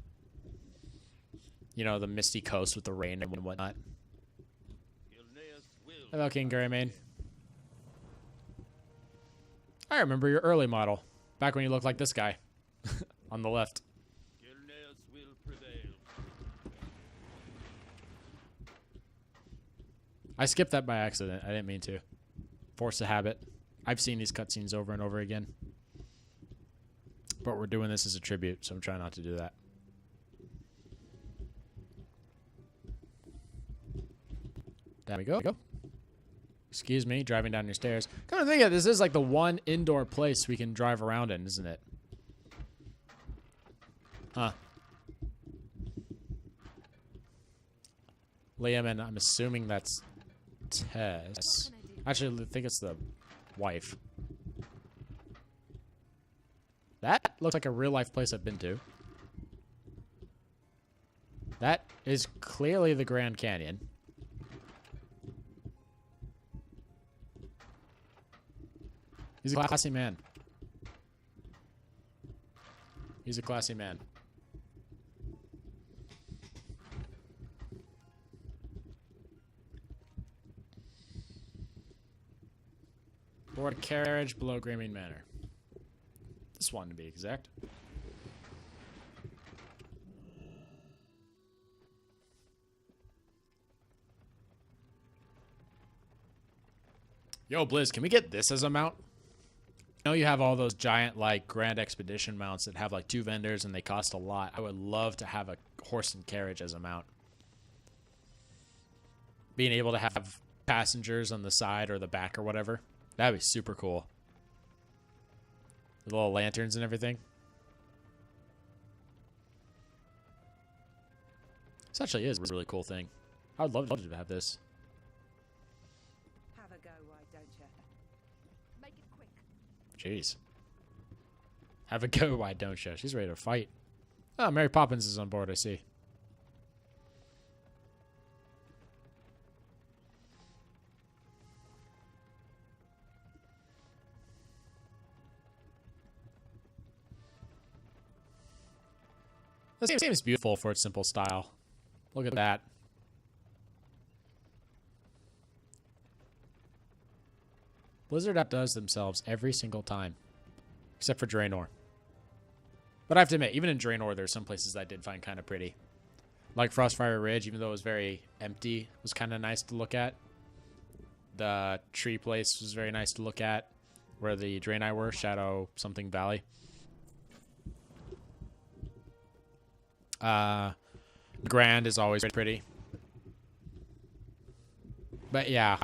You know, the misty coast with the rain and whatnot. Hello, King Greymane. I remember your early model. Back when you looked like this guy. On the left. I skipped that by accident. I didn't mean to. Force of habit. I've seen these cutscenes over and over again. But we're doing this as a tribute, so I'm trying not to do that. There we go. Excuse me, driving down your stairs. Come to think of it, this is like the one indoor place we can drive around in, isn't it? Huh. Liam, and I'm assuming that's Tess. Actually, I think it's the wife. That looks like a real-life place I've been to. That is clearly the Grand Canyon. He's a classy man. He's a classy man. Board carriage below Greymane Manor. This one to be exact. Yo, Blizz, can we get this as a mount? I know you have all those giant, like, Grand Expedition mounts that have, like, 2 vendors and they cost a lot. I would love to have a horse and carriage as a mount. Being able to have passengers on the side or the back or whatever. That'd be super cool. The little lanterns and everything. This actually is a really cool thing. I would love to have this. Have a go, why don't you? Make it quick. Jeez. Have a go, why don't you? She's ready to fight. Oh, Mary Poppins is on board, I see. This seems beautiful for its simple style. Look at that. Blizzard outdoes themselves every single time. Except for Draenor. But I have to admit, even in Draenor, there's some places I did find kind of pretty. Like Frostfire Ridge, even though it was very empty, was kind of nice to look at. The tree place was very nice to look at. Where the Draenei were, Shadow something Valley. Grand is always pretty. But yeah.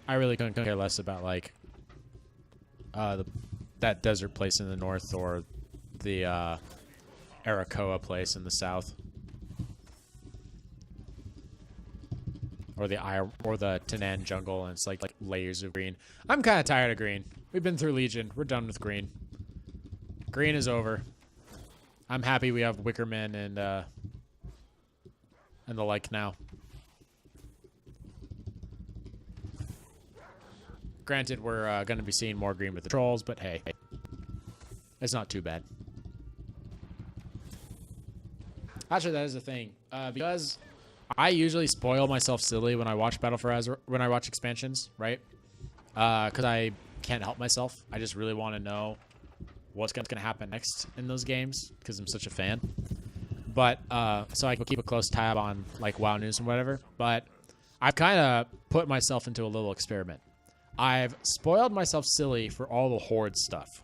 I really couldn't care less about, like, that desert place in the north or the Arakoa place in the south. Or the Tanan jungle, and it's like layers of green. I'm kind of tired of green. We've been through Legion. We're done with green. Green is over. I'm happy we have Wickerman and the like now. Granted, we're going to be seeing more green with the trolls, but hey, it's not too bad. Actually, that is the thing. Because I usually spoil myself silly when I watch Battle for Azeroth, when I watch expansions, right? Because I can't help myself. I just really want to know what's going to happen next in those games because I'm such a fan. But so I can keep a close tab on like WoW news and whatever. But I've kind of put myself into a little experiment. I've spoiled myself silly for all the Horde stuff.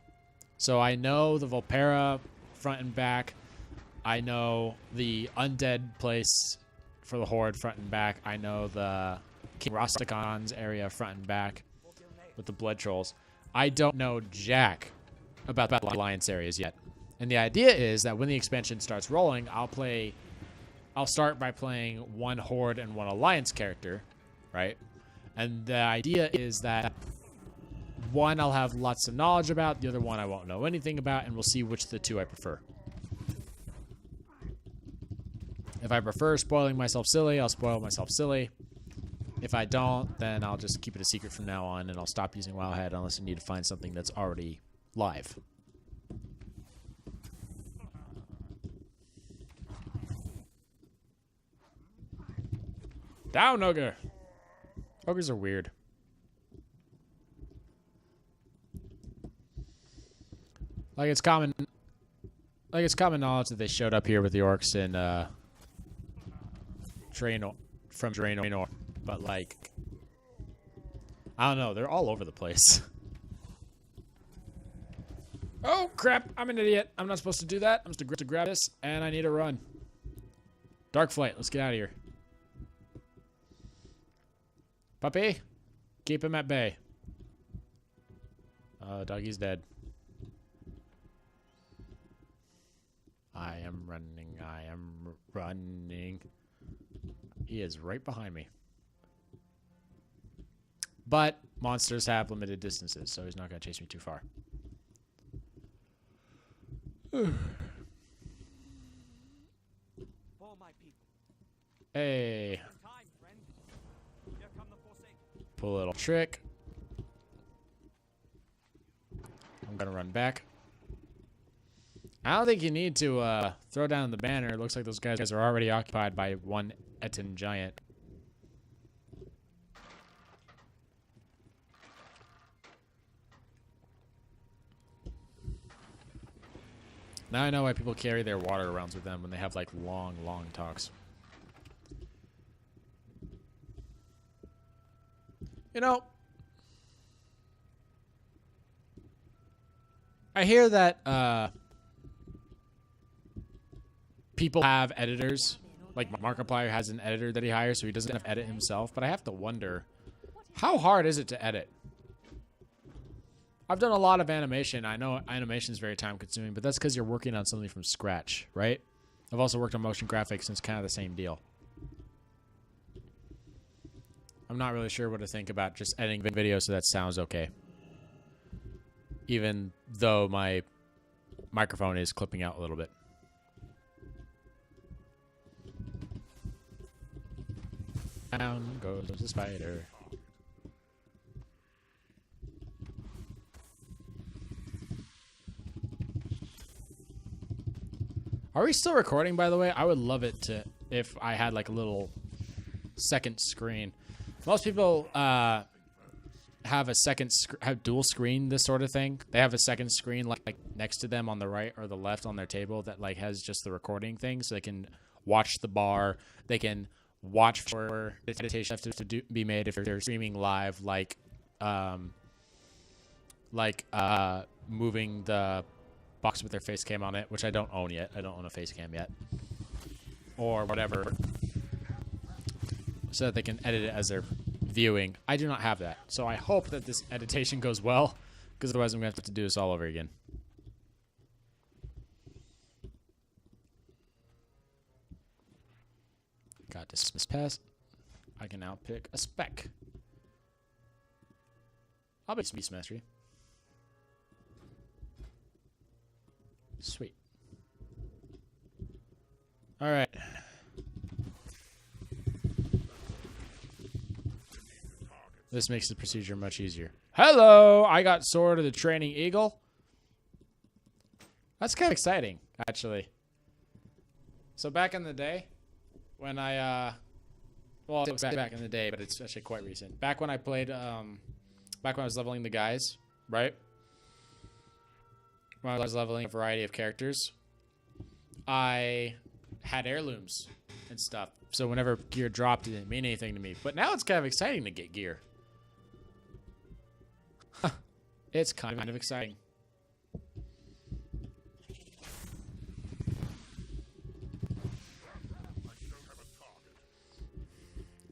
So I know the Volpera front and back. I know the Undead place for the Horde front and back. I know the King Rosticon's area front and back with the Blood Trolls. I don't know jack about the Alliance areas yet. And the idea is that when the expansion starts rolling, I'll start by playing one Horde and one Alliance character, right? And the idea is that one I'll have lots of knowledge about, the other one I won't know anything about, and we'll see which of the two I prefer. If I prefer spoiling myself silly, I'll spoil myself silly. If I don't, then I'll just keep it a secret from now on, and I'll stop using Wowhead unless I need to find something that's already live. Down, Ogre! Ogres are weird. Like it's common knowledge that they showed up here with the orcs in Draenor, from Draenor, but like I don't know, they're all over the place. Oh crap, I'm an idiot. I'm not supposed to do that. I'm supposed to grab this and I need to run. Dark Flight, let's get out of here. Puppy, keep him at bay. Doggy's dead. I am running. I am running. He is right behind me. But monsters have limited distances, so he's not going to chase me too far. Hey. Pull a little trick. I'm going to run back. I don't think you need to throw down the banner. It looks like those guys are already occupied by one Etten giant. Now I know why people carry their water around with them when they have, like, long, long talks. You know, I hear that, people have editors. Like, Markiplier has an editor that he hires, so he doesn't have to edit himself. But I have to wonder, how hard is it to edit? I've done a lot of animation. I know animation is very time-consuming, but that's because you're working on something from scratch, right? I've also worked on motion graphics, and it's kind of the same deal. I'm not really sure what to think about just editing video so that sounds okay. Even though my microphone is clipping out a little bit. Down goes the spider. Are we still recording, by the way? I would love it to if I had like a little second screen. Most people have a have dual screen, this sort of thing. They have a second screen like next to them on the right or the left on their table that like has just the recording thing, so they can watch the bar. They can watch for meditation to be made if they're streaming live, like moving the box with their face cam on it, which I don't own yet. I don't own a face cam yet, or whatever, so that they can edit it as they're viewing. I do not have that, so I hope that this editation goes well, because otherwise I'm gonna have to do this all over again. Got dismiss pass. I can now pick a spec. I'll be Beast Mastery. Sweet. Alright. This makes the procedure much easier. Hello! I got Sword of the Training Eagle. That's kind of exciting, actually. So back in the day, when I, well, it was back in the day, but it's actually quite recent. Back when I played, back when I was leveling the guys, right? When I was leveling a variety of characters, I had heirlooms and stuff. So whenever gear dropped, it didn't mean anything to me. But now it's kind of exciting to get gear. It's kind of exciting.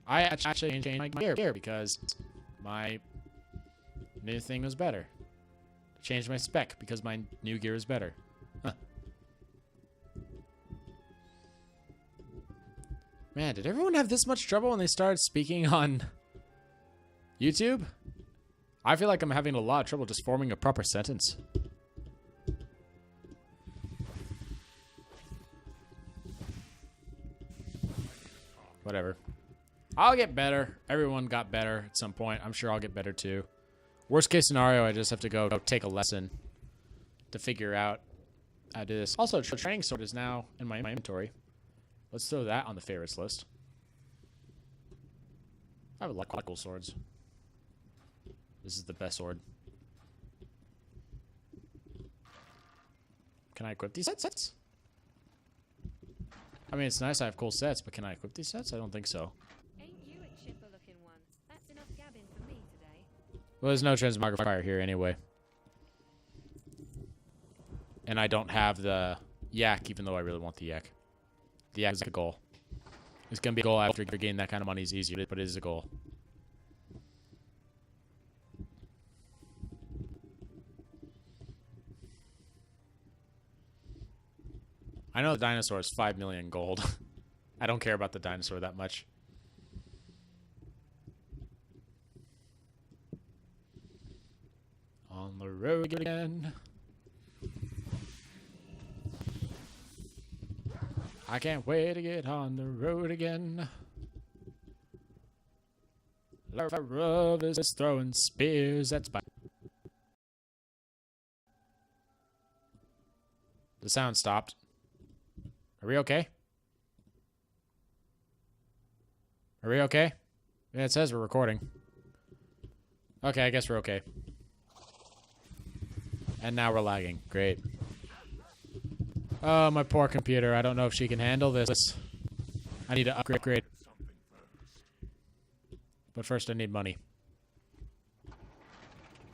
I actually changed my gear because my new thing was better. Changed my spec because my new gear is better. Huh. Man, did everyone have this much trouble when they started speaking on YouTube? I feel like I'm having a lot of trouble just forming a proper sentence. Whatever. I'll get better. Everyone got better at some point. I'm sure I'll get better too. Worst case scenario, I just have to go take a lesson to figure out how to do this. Also, training sword is now in my inventory. Let's throw that on the favorites list. I have a lot of cool swords. This is the best sword. Can I equip these sets? I mean, it's nice I have cool sets, but can I equip these sets? I don't think so. Well, there's no transmogrifier here anyway. And I don't have the yak, even though I really want the yak. The yak is a goal. It's going to be a goal after getting that kind of money is easier, but it is a goal. I know the dinosaur is 5 million gold. I don't care about the dinosaur that much. On the road again. I can't wait to get on the road again. Love is throwing spears. That's bad. The sound stopped. Are we okay? Are we okay? Yeah, it says we're recording. Okay, I guess we're okay. And now we're lagging. Great. Oh, my poor computer. I don't know if she can handle this. I need to upgrade. But first I need money.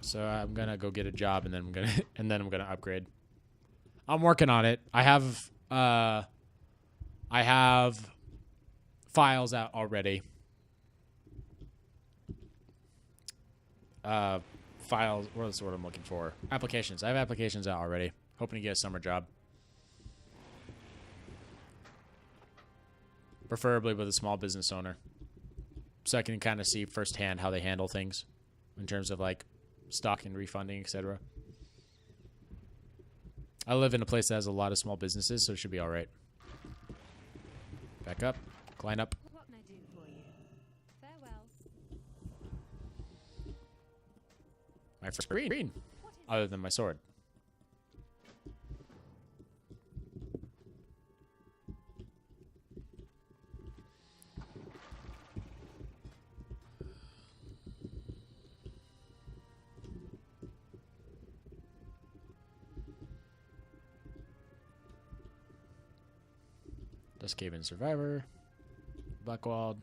So I'm gonna go get a job and then I'm gonna upgrade. I'm working on it. I have files out already. Files, what's the word I'm looking for? Applications. I have applications out already. Hoping to get a summer job. Preferably with a small business owner. So I can kind of see firsthand how they handle things. In terms of like stock and refunding, etc. I live in a place that has a lot of small businesses, so it should be alright. Back up. Climb up. What can I do for you? Farewell. My first green. Other than my sword. Dust Cave and Survivor. Blackwald.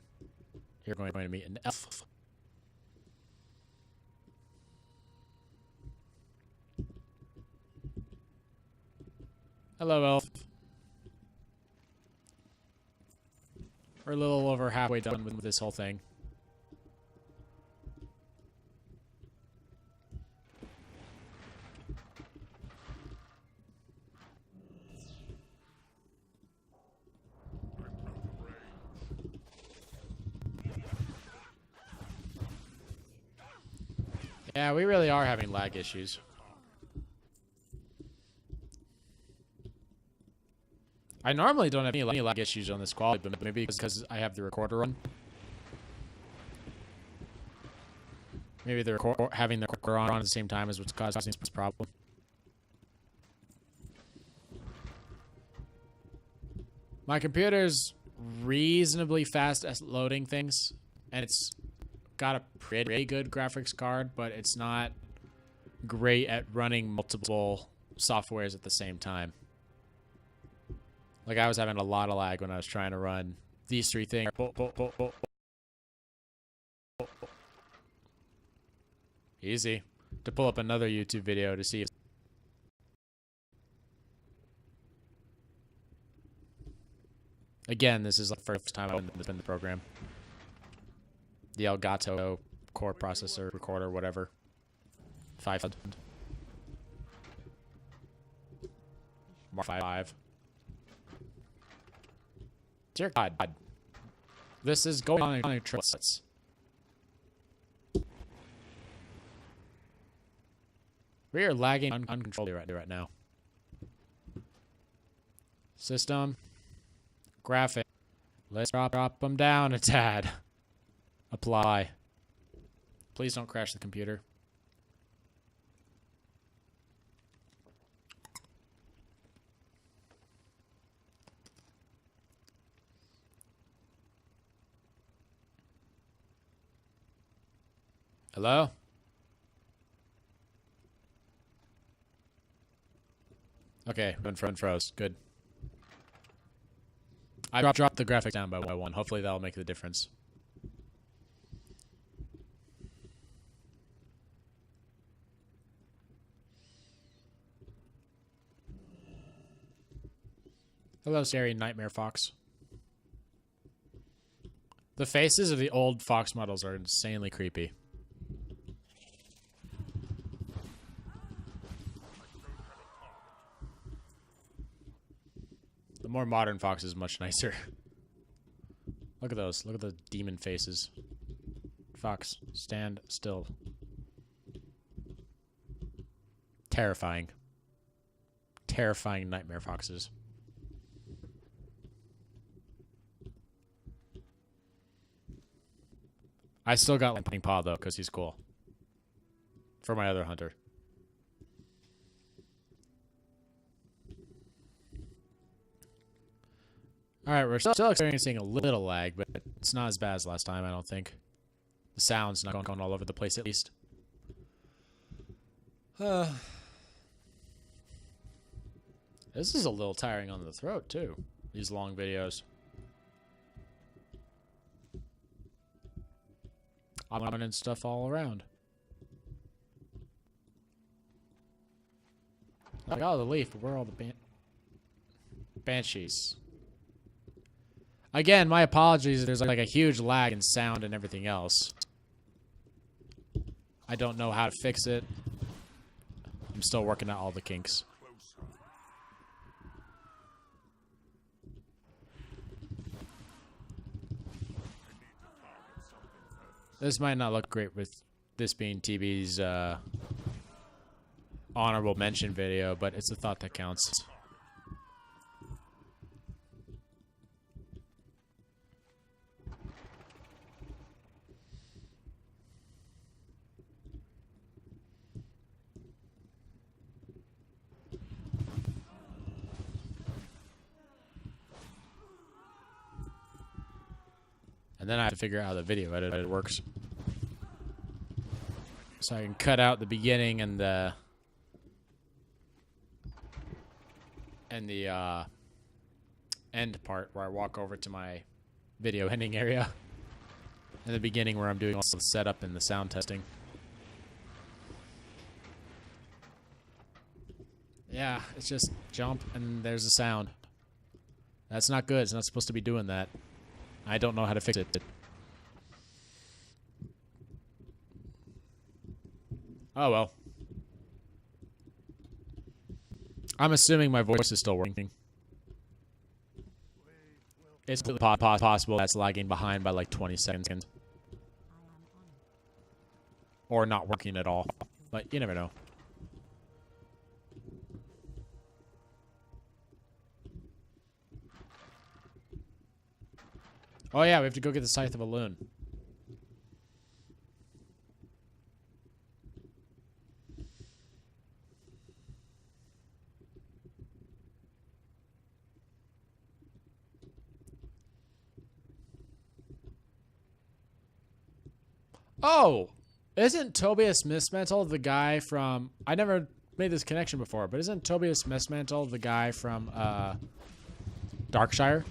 You're going to meet an elf. Hello, elf. We're a little over halfway done with this whole thing. Yeah, we really are having lag issues. I normally don't have any lag issues on this quality, but maybe because I have the recorder on. Maybe having the recorder on at the same time is what's causing this problem. My computer's reasonably fast at loading things, and it's got a pretty good graphics card, but it's not great at running multiple softwares at the same time. Like, I was having a lot of lag when I was trying to run these three things. Easy. To pull up another YouTube video to see if... Again, this is the first time I've been the program. The Elgato core processor, recorder, whatever. 500. Mark 5. Dear God. This is going on a trip. We are lagging uncontrollably right now. System. Graphic. Let's drop them down a tad. Apply. Please don't crash the computer. Hello? Okay, run froze. Good. I dropped the graphics down by 1. Hopefully that'll make the difference. Hello, scary nightmare fox. The faces of the old fox models are insanely creepy. The more modern fox is much nicer. Look at those. Look at the demon faces. Fox, stand still. Terrifying. Terrifying nightmare foxes. I still got Lightning Paw, though, because he's cool. For my other hunter. Alright, we're still experiencing a little lag, but it's not as bad as last time, I don't think. The sound's not going all over the place, at least. This is a little tiring on the throat, too. These long videos. I'm running stuff all around. I got the leaf, but where are all the banshees? Again, my apologies. There's like a huge lag in sound and everything else. I don't know how to fix it. I'm still working out all the kinks. This might not look great with this being TB's honorable mention video, but it's the thought that counts. And then I have to figure out how the video editor works. So I can cut out the beginning and the end part where I walk over to my video ending area. And the beginning where I'm doing all the setup and the sound testing. Yeah, it's just jump and there's a sound. That's not good. It's not supposed to be doing that. I don't know how to fix it. Oh well. I'm assuming my voice is still working. It's possible that's lagging behind by like 20 seconds. Or not working at all. But you never know. Oh yeah, we have to go get the Scythe of Elune. Oh! Isn't Tobias Mistmantle the guy from... I never made this connection before, but isn't Tobias Mistmantle the guy from Darkshire?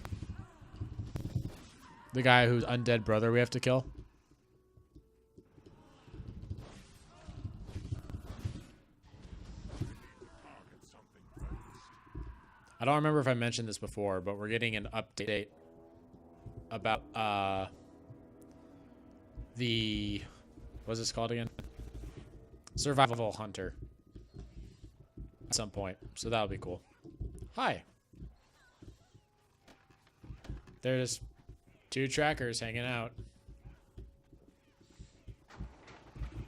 The guy whose undead brother we have to kill? I don't remember if I mentioned this before, but we're getting an update about the... What's this called again? Survival Hunter. At some point. So that'll be cool. Hi. There's 2 trackers hanging out.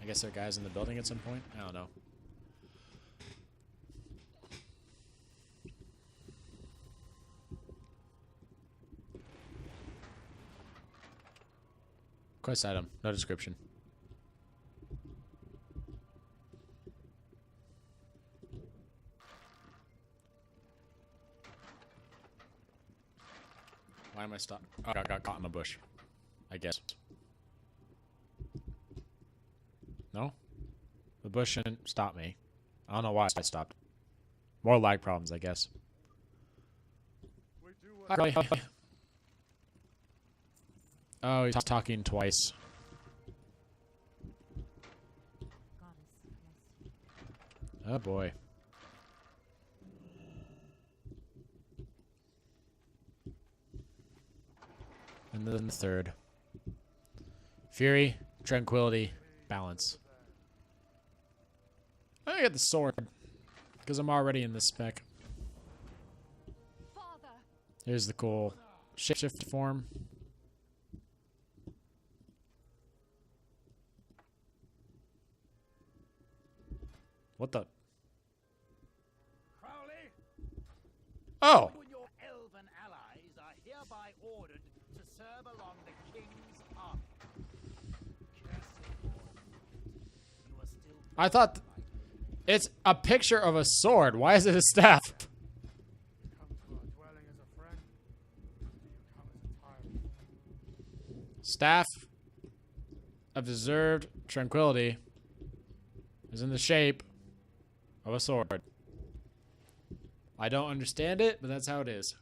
I guess there are guys in the building at some point. I don't know. Quest item. No description. Why am I stopped? Oh, I got caught in a bush. I guess. No? The bush shouldn't stop me. I don't know why I stopped. More lag problems, I guess. Oh, he's talking twice. Oh boy. And then the third. Fury, tranquility, balance. I'm gonna get the sword. Because I'm already in this spec. Father. Here's the cool shift form. What the? Crowley, Oh! you and your elven allies are hereby ordered to serve along the king's army. Cursed Lord, you are still... I thought it's a picture of a sword. Why is it a staff? Come to our dwelling as a friend. You come as a tyrant. Staff of deserved tranquility is in the shape of a sword. I don't understand it, but that's how it is.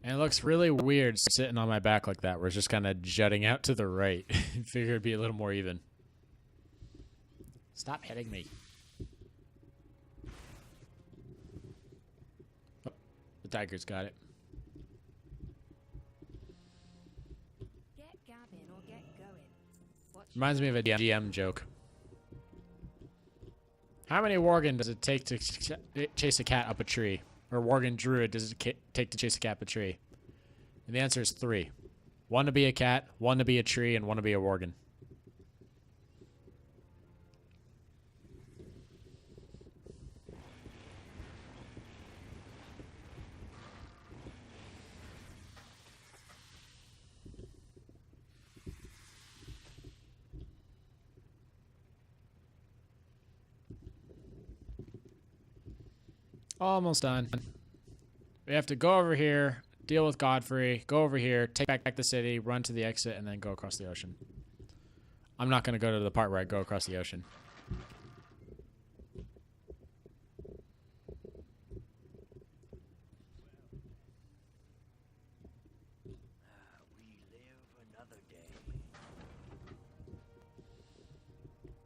And it looks really weird sitting on my back like that, where it's just kind of jutting out to the right. Figure it'd be a little more even. Stop hitting me. Oh, the tiger's got it. Get gabbing or get going. Watch Reminds me of a GM joke. How many Worgen does it take to chase a cat up a tree? Or Worgen Druid does it take to chase a cat up a tree? And the answer is 3. 1 to be a cat, 1 to be a tree, and 1 to be a Worgen. Almost done. We have to go over here, deal with Godfrey, go over here, take back the city, run to the exit, and then go across the ocean. I'm not going to go to the part where I go across the ocean. We live another day.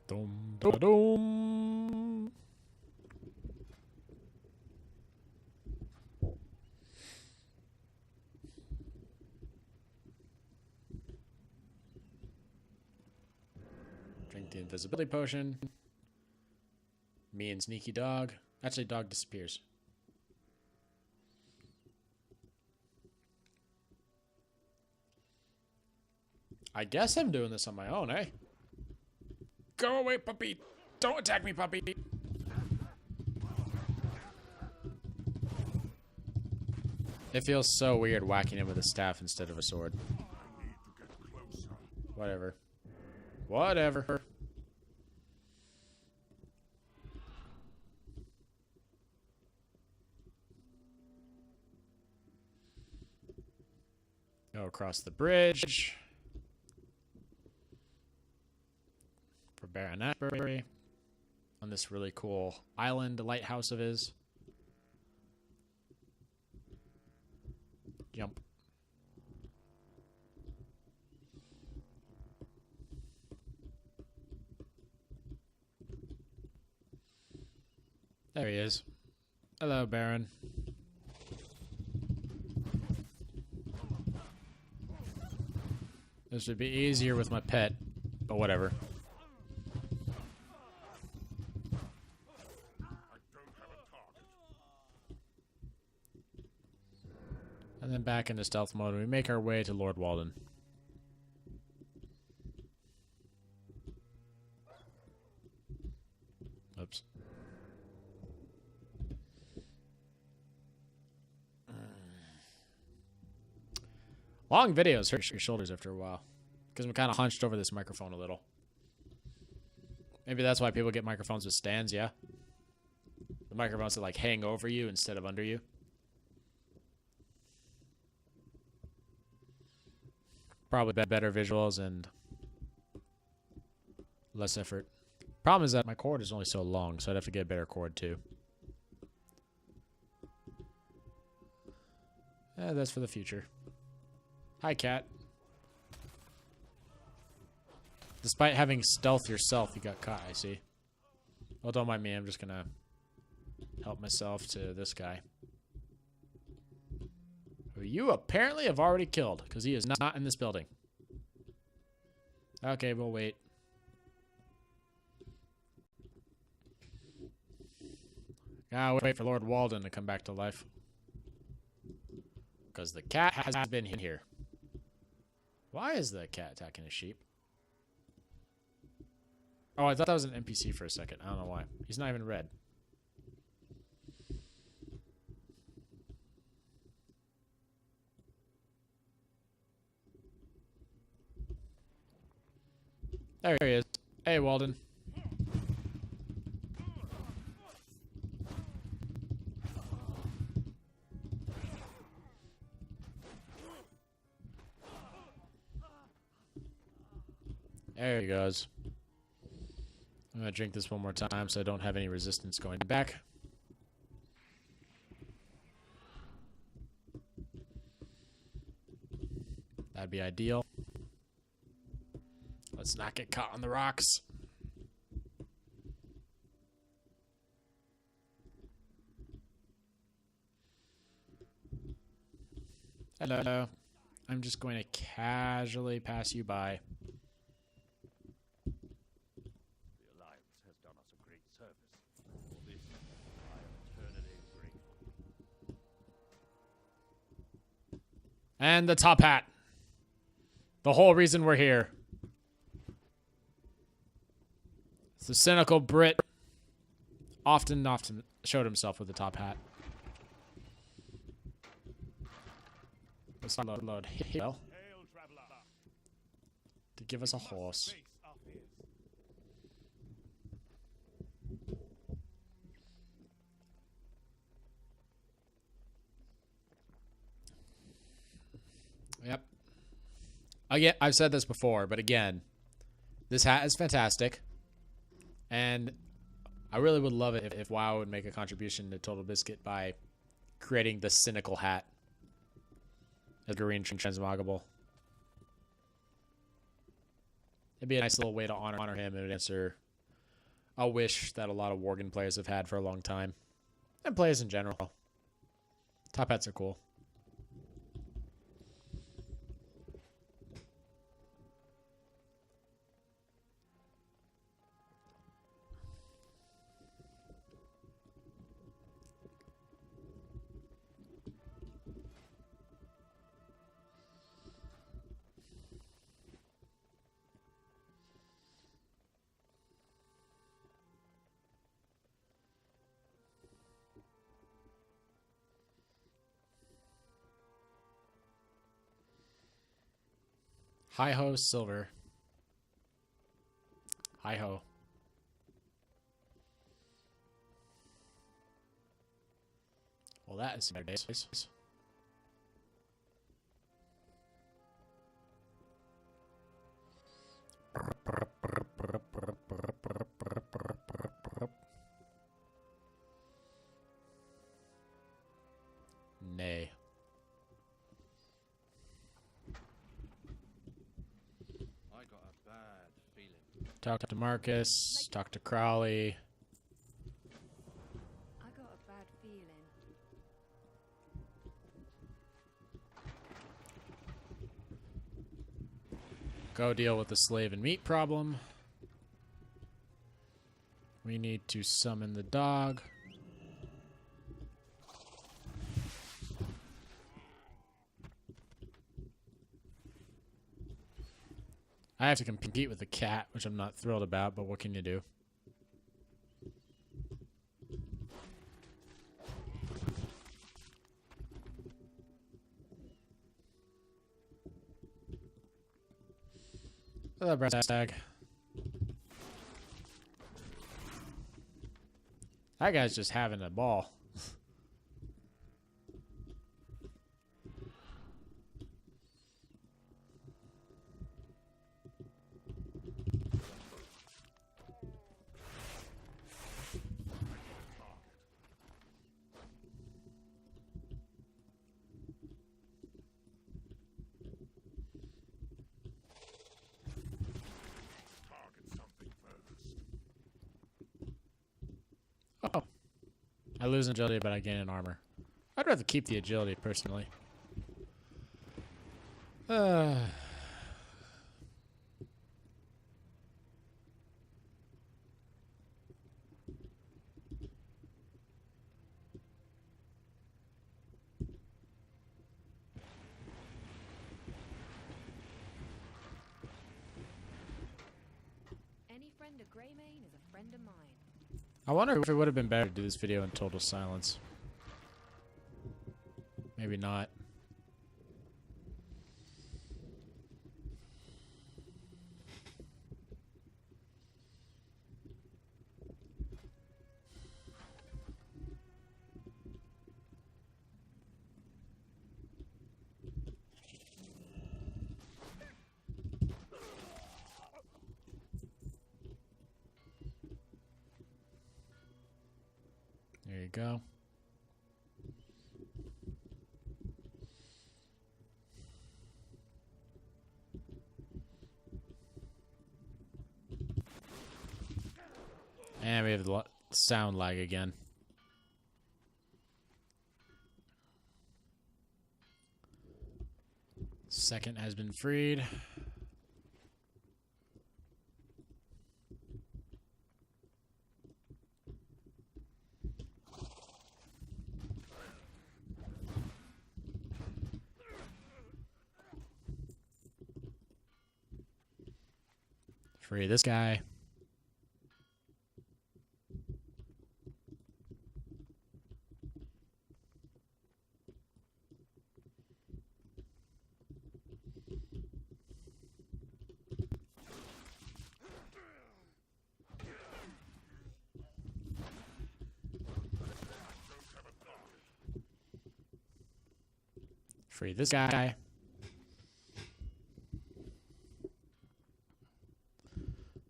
Dum, da, dum. Drink the invisibility potion. Me and Sneaky Dog. Actually, dog disappears. I guess I'm doing this on my own, eh? Go away, puppy! Don't attack me, puppy! It feels so weird whacking him with a staff instead of a sword. Whatever. Whatever. Go across the bridge. For Baron Ashbury. On this really cool island lighthouse of his. Jump. There he is. Hello, Baron. This would be easier with my pet, but whatever. And then back into stealth mode, we make our way to Lord Walden. Oops. Long videos hurt your shoulders after a while. Because I'm kind of hunched over this microphone a little. Maybe that's why people get microphones with stands, yeah? The microphones that like hang over you instead of under you. Probably better visuals and less effort. Problem is that my cord is only so long, so I'd have to get a better cord too. That's for the future. Hi, cat. Despite having stealth yourself, you got caught, I see. Well, don't mind me. I'm just gonna help myself to this guy. Who you apparently have already killed, because he is not in this building. Okay, we'll wait. Gotta wait for Lord Walden to come back to life. Because the cat has been here. Why is the cat attacking a sheep? Oh, I thought that was an NPC for a second. I don't know why. He's not even red. There he is. Hey, Walden. There he goes. I'm gonna drink this one more time so I don't have any resistance going back. That'd be ideal. Let's not get caught on the rocks. Hello. I'm just going to casually pass you by. The Alliance has done us a great service. For this, I am eternally grateful. And the top hat. The whole reason we're here. The cynical Brit often showed himself with the top hat. Let's load Hail to give us a horse. Yep. Again, I've said this before, but again, this hat is fantastic. And I really would love it if WoW would make a contribution to Totalbiscuit by creating the cynical hat as green transmoggable. It'd be a nice little way to honor him and answer a wish that a lot of Worgen players have had for a long time. And players in general. Top hats are cool. Hi-ho, silver. Hi-ho. Well, that is some days. Nay. Talk to Marcus, talk to Crowley. I got a bad feeling. Go deal with the slave and meat problem. We need to summon the dog. I have to compete with the cat, which I'm not thrilled about, but what can you do? Hello, brass tag. That guy's just having a ball. Oh. I lose agility, but I gain an armor. I'd rather keep the agility, personally. Any friend of Greymane is a friend of mine. I wonder if it would have been better to do this video in total silence. Maybe not. go. And we have the sound lag again. Second has been freed. Free this guy. Free this guy.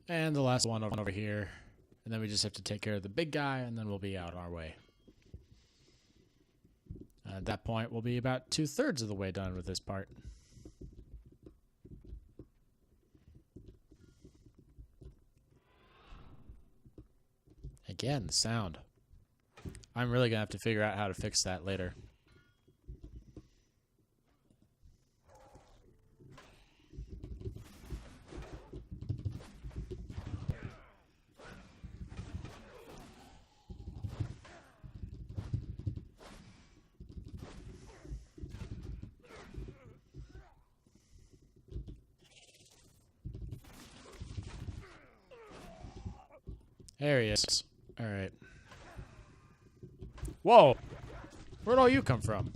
And the last one over here. And then we just have to take care of the big guy, and then we'll be out on our way. At that point, we'll be about 2/3 of the way done with this part. Again, the sound. I'm really going to have to figure out how to fix that later. There he is. All right. Whoa! Where'd all you come from?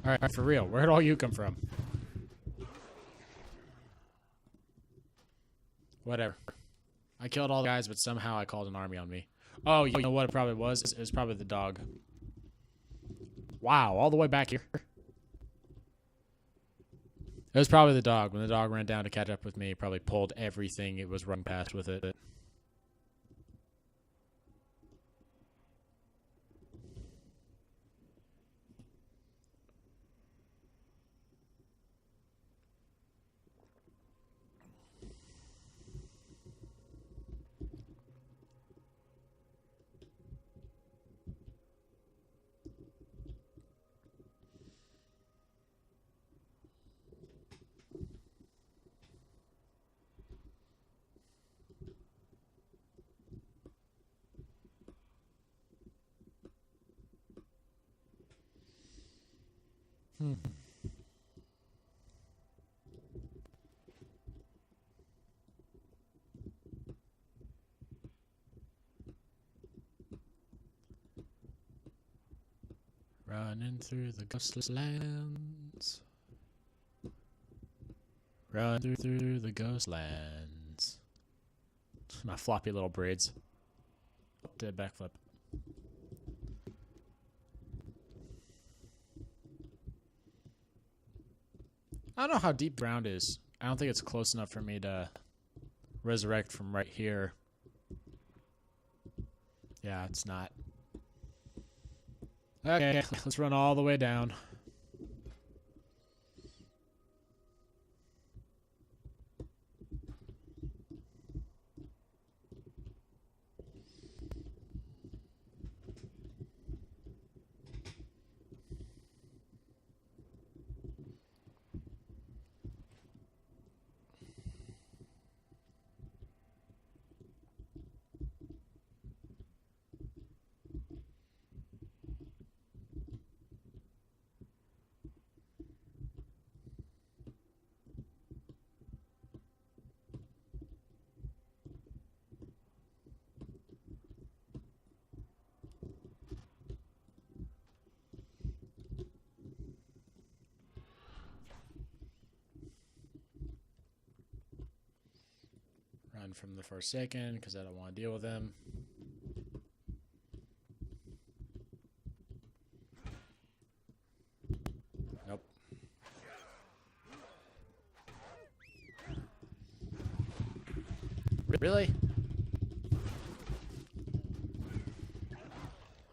All right, for real. Where'd all you come from? Whatever. I killed all the guys, but somehow I called an army on me. Oh, you know what it probably was? It was probably the dog. Wow, all the way back here. It was probably the dog. When the dog ran down to catch up with me, it probably pulled everything it was running past with it. Running through the ghostlands. Run through the ghostlands. My floppy little braids. Did a backflip. I don't know how deep the ground is. I don't think it's close enough for me to resurrect from right here. Yeah, it's not. Okay, let's run all the way down. Run from the Forsaken because I don't want to deal with them. Nope. Really?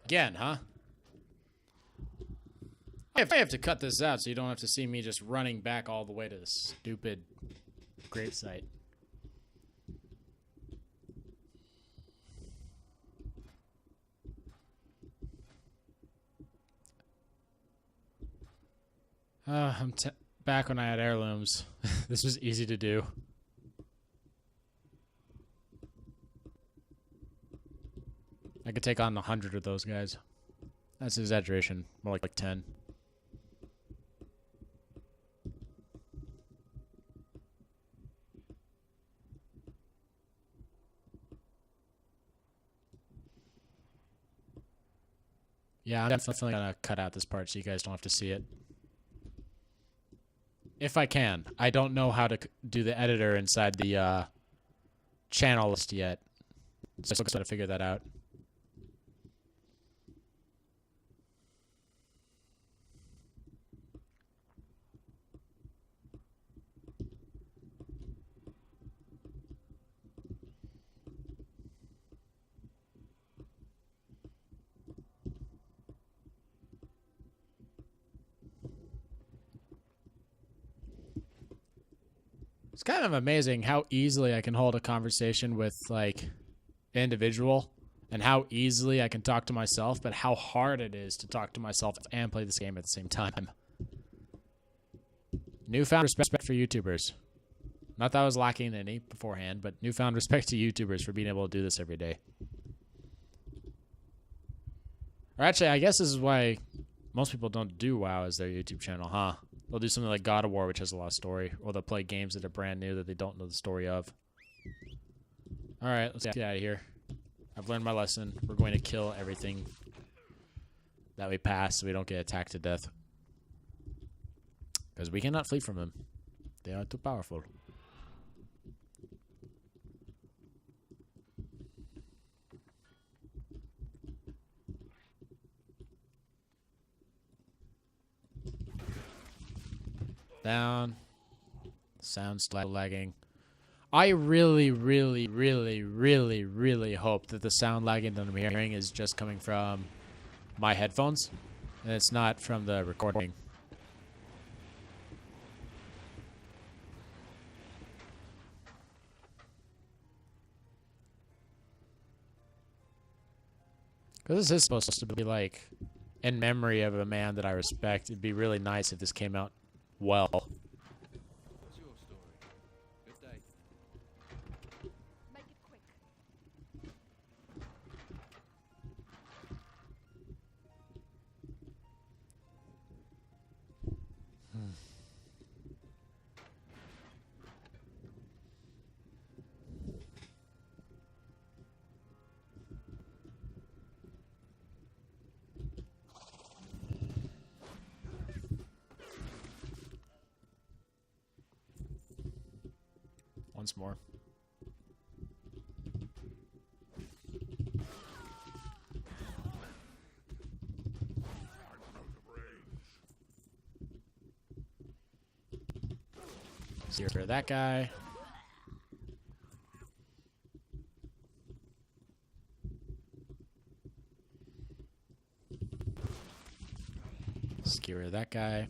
Again, huh? I have to cut this out so you don't have to see me just running back all the way to the stupid gravesite. I'm back when I had heirlooms. This was easy to do. I could take on 100 of those guys. That's an exaggeration. More like 10. Yeah, I'm definitely gonna cut out this part so you guys don't have to see it. If I can. I don't know how to do the editor inside the channel list yet. So I'm going to figure that out. It's kind of amazing how easily I can hold a conversation with, like, an individual, and how easily I can talk to myself, but how hard it is to talk to myself and play this game at the same time. Newfound respect for YouTubers. Not that I was lacking any beforehand, but newfound respect to YouTubers for being able to do this every day. Or actually, I guess this is why most people don't do WoW as their YouTube channel, huh? They'll do something like God of War, which has a lot of story, or they'll play games that are brand new that they don't know the story of. Alright, let's get out of here. I've learned my lesson. We're going to kill everything that we pass so we don't get attacked to death. Because we cannot flee from them. They are too powerful. Down. Sound still lagging. I really hope that the sound lagging that I'm hearing is just coming from my headphones, and it's not from the recording. Because this is supposed to be, like, in memory of a man that I respect. It'd be really nice if this came out well. What's your story? Good day. Make it quick. Once more. Zero for that guy. Skewer that guy.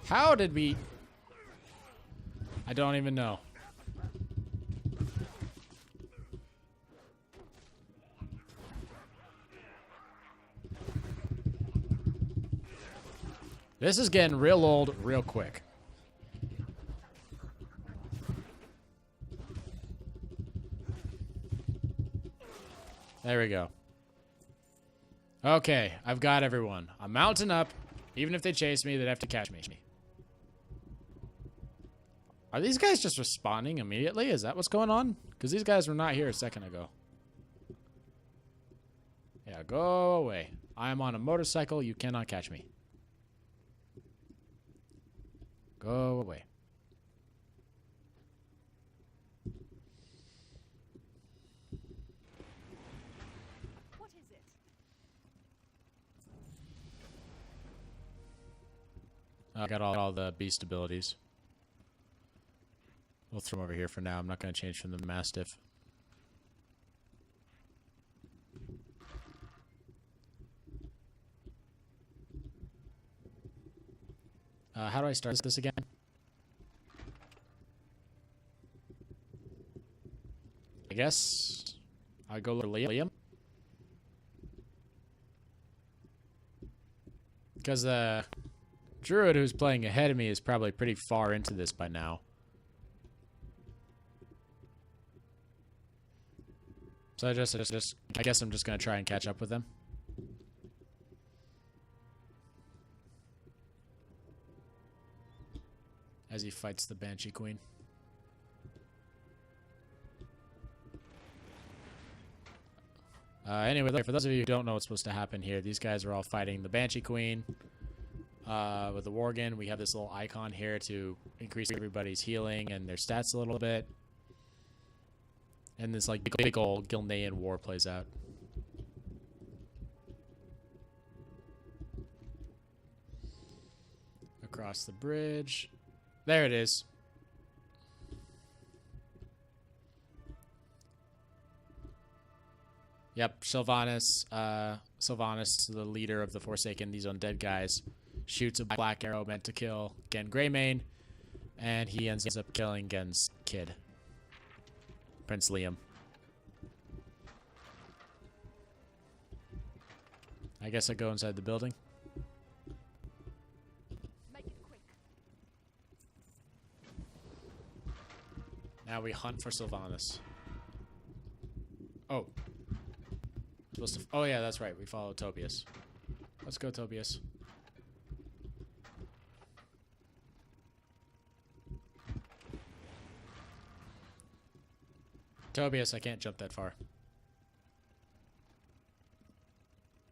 How did we... I don't even know. This is getting real old real quick. There we go. Okay, I've got everyone. I'm mounting up. Even if they chase me, they'd have to catch me. Are these guys just responding immediately? Is that what's going on? Because these guys were not here a second ago. Yeah, go away. I am on a motorcycle. You cannot catch me. Go away. I got all the beast abilities. We'll throw them over here for now. I'm not going to change from the Mastiff. How do I start this again? I guess I'll go for Liam. Because the druid who's playing ahead of me is probably pretty far into this by now. So I guess I'm just going to try and catch up with them. As he fights the Banshee Queen. Anyway, for those of you who don't know what's supposed to happen here, these guys are all fighting the Banshee Queen with the Worgen. We have this little icon here to increase everybody's healing and their stats a little bit. And this like big old Gilnean war plays out. Across the bridge. There it is. Yep, Sylvanas, the leader of the Forsaken, these undead guys, shoots a black arrow meant to kill Gen Greymane, and he ends up killing Gen's kid, Prince Liam. I guess I go inside the building. Make it quick. Now we hunt for Sylvanas. Oh. Oh yeah, that's right. We follow Tobias. Let's go, Tobias. Tobias, I can't jump that far.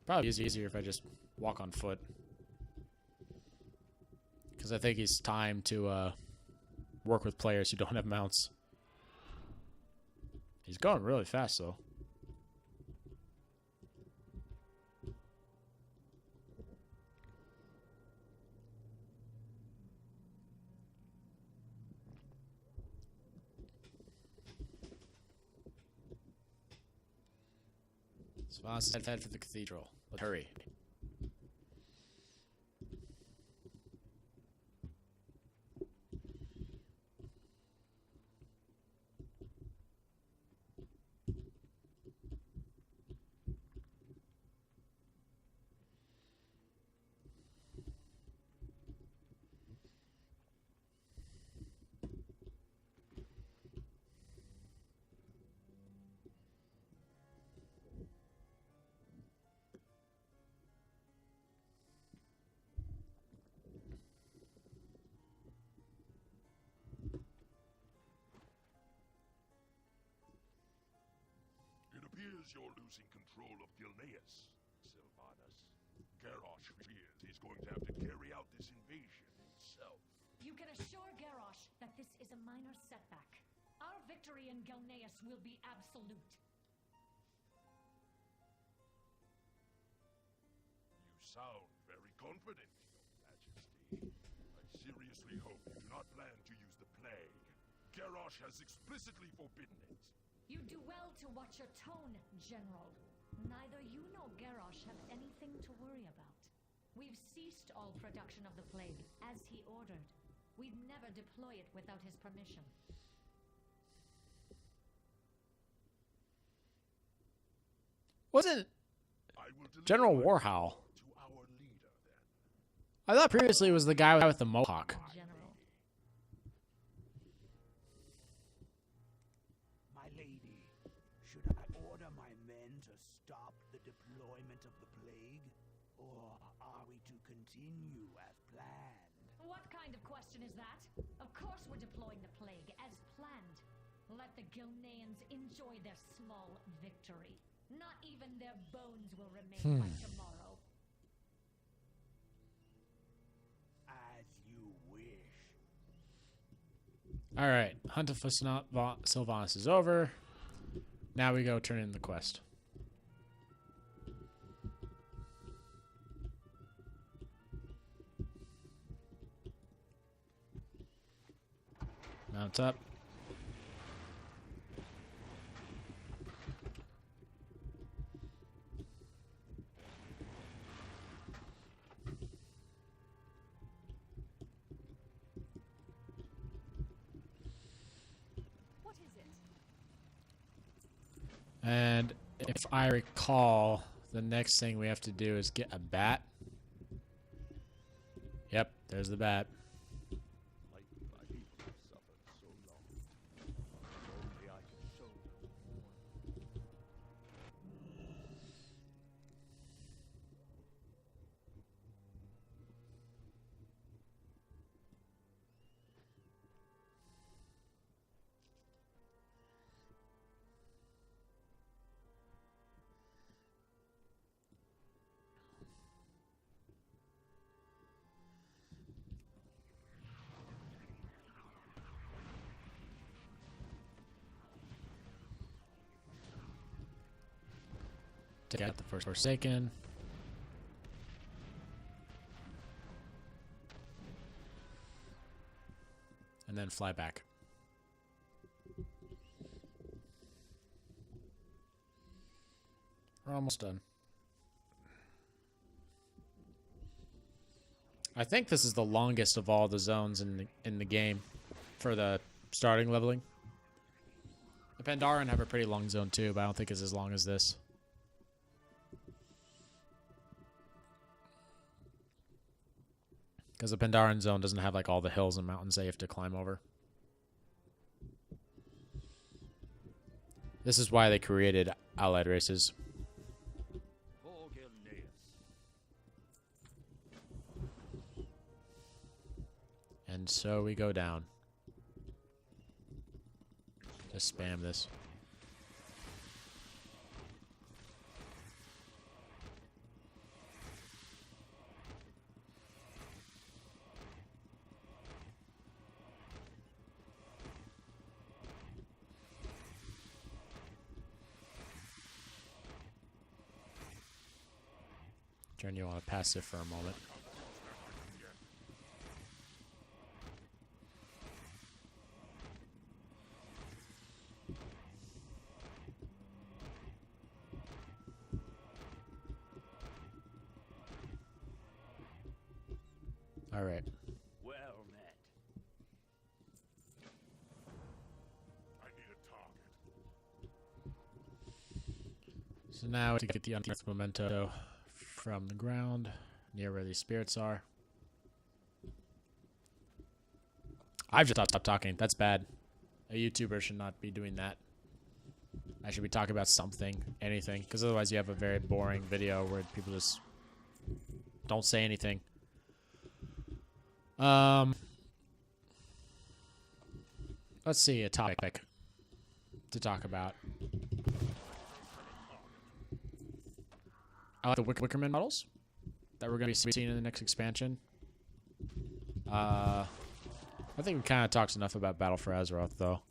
Probably easier if I just walk on foot. Because I think it's time to work with players who don't have mounts. He's going really fast, though. So let's head for the cathedral. Let's hurry. You're losing control of Gilneas, Sylvanas. Garrosh fears he's going to have to carry out this invasion himself. You can assure Garrosh that this is a minor setback. Our victory in Gilneas will be absolute. You sound very confident, Your Majesty. I seriously hope you do not plan to use the plague. Garrosh has explicitly forbidden it. You do well to watch your tone, General. Neither you nor Garrosh have anything to worry about. We've ceased all production of the plague, as he ordered. We'd never deploy it without his permission. Wasn't General Warhowl? To our leader, then. I thought previously it was the guy with the mohawk. General. My lady, should I order my men to stop the deployment of the plague? Or are we to continue as planned? What kind of question is that? Of course we're deploying the plague, as planned. Let the Gilneans enjoy their small victory. Not even their bones will remain by tomorrow. As you wish. Alright, Hunt for Sylvanas is over. Now we go turn in the quest. Mount up. What is it? And if I recall, the next thing we have to do is get a bat. Yep, there's the bat. My people have suffered so long. If only I could show them more. Take out the first Forsaken. And then fly back. We're almost done. I think this is the longest of all the zones in the game for the starting leveling. The Pandaren have a pretty long zone too, but I don't think it's as long as this. Because the Pandaren zone doesn't have like all the hills and mountains that you have to climb over. This is why they created allied races. And so we go down. Just spam this. Turn you on a passive for a moment. All right. Well met. I need a target. So now to get the Unearth Memento from the ground, near where these spirits are. I've just stopped talking. That's bad. A YouTuber should not be doing that. I should be talking about something, anything, because otherwise you have a very boring video where people just don't say anything. Let's see, a topic to talk about. I like the Wickerman models that we're going to be seeing in the next expansion. I think we kind of talked enough about Battle for Azeroth, though.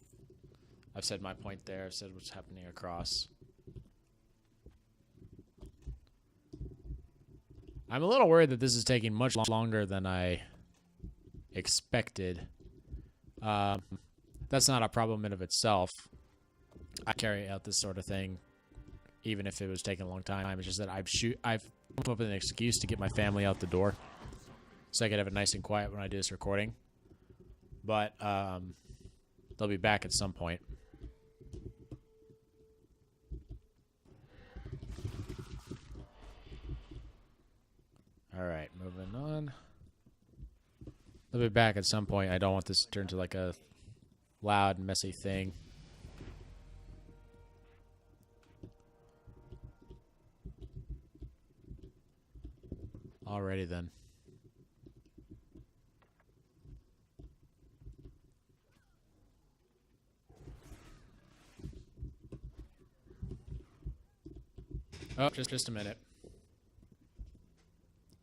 I've said my point there. I've said what's happening across. I'm a little worried that this is taking much longer than I expected. That's not a problem in of itself. I carry out this sort of thing even if it was taking a long time. It's just that I've come up with an excuse to get my family out the door so I could have it nice and quiet when I do this recording. But they'll be back at some point. Alright, moving on. They'll be back at some point. I don't want this to turn to like a loud, messy thing. Alrighty then. Oh, just a minute.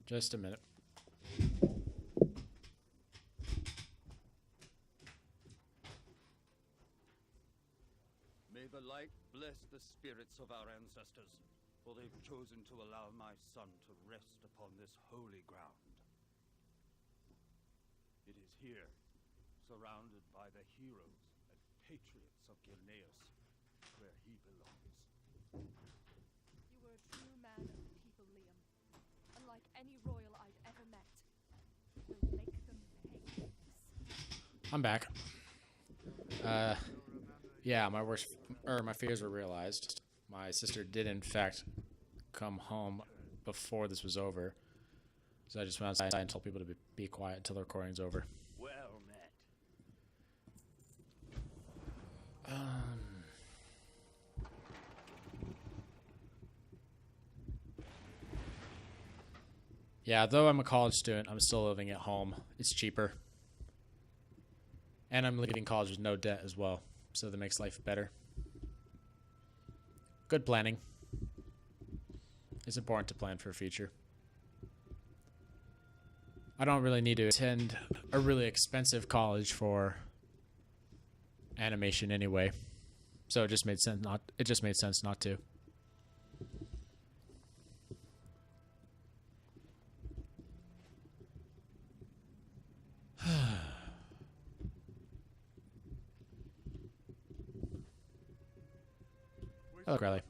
Just a minute. May the light bless the spirits of our ancestors, for they've chosen to allow my son to rest upon this holy ground. It is here, surrounded by the heroes and patriots of Gilneas, where he belongs. You were a true man of the people, Liam. Unlike any royal I've ever met. We'll make them pay for this. I'm back. Yeah, my fears were realized. My sister did in fact come home before this was over. So I just went outside and told people to be quiet until the recording's over. Well met. Yeah, though I'm a college student, I'm still living at home. It's cheaper. And I'm leaving college with no debt as well. So that makes life better. Good planning. It's important to plan for a future. I don't really need to attend a really expensive college for animation anyway. So it just made sense not to. Hello, Crowley.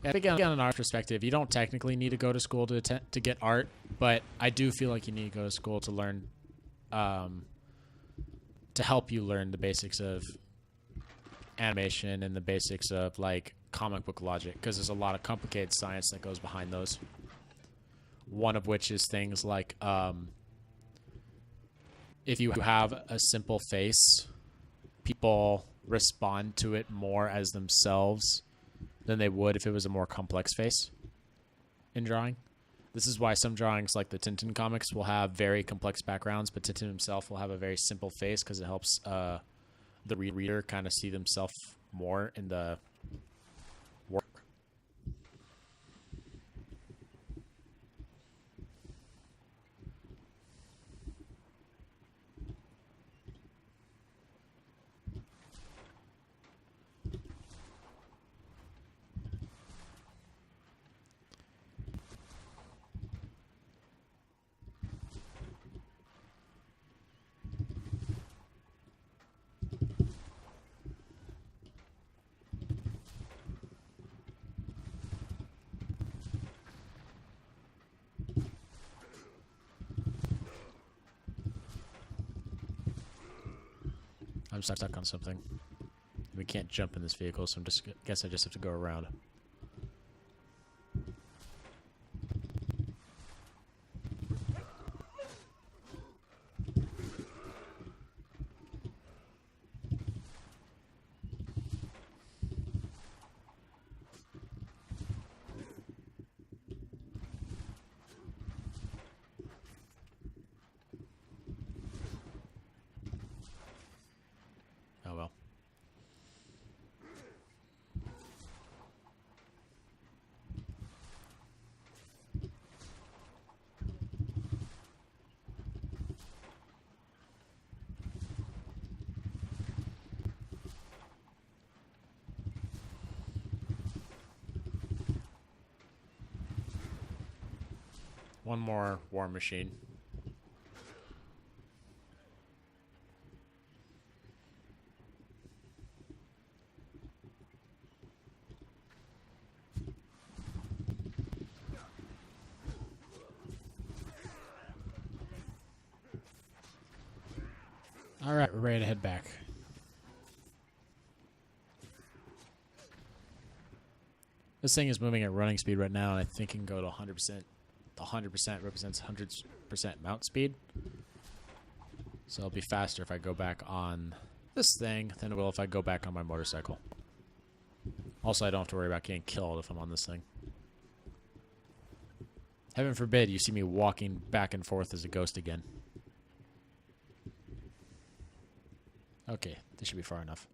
Yeah, I think on an art perspective, you don't technically need to go to school to get art, but I do feel like you need to go to school to learn, to help you learn the basics of animation and the basics of like comic book logic, because there's a lot of complicated science that goes behind those. One of which is things like if you have a simple face, people respond to it more as themselves than they would if it was a more complex face in drawing. This is why some drawings like the Tintin comics will have very complex backgrounds, but Tintin himself will have a very simple face because it helps the reader kind of see themselves more in the work. I'm stuck on something. We can't jump in this vehicle, so guess I just have to go around. Oh well. One more war machine. All right, we're ready to head back. This thing is moving at running speed right now, and I think it can go to 100%. The 100% represents 100% mount speed. So it'll be faster if I go back on this thing than it will if I go back on my motorcycle. Also, I don't have to worry about getting killed if I'm on this thing. Heaven forbid you see me walking back and forth as a ghost again. Okay, this should be far enough.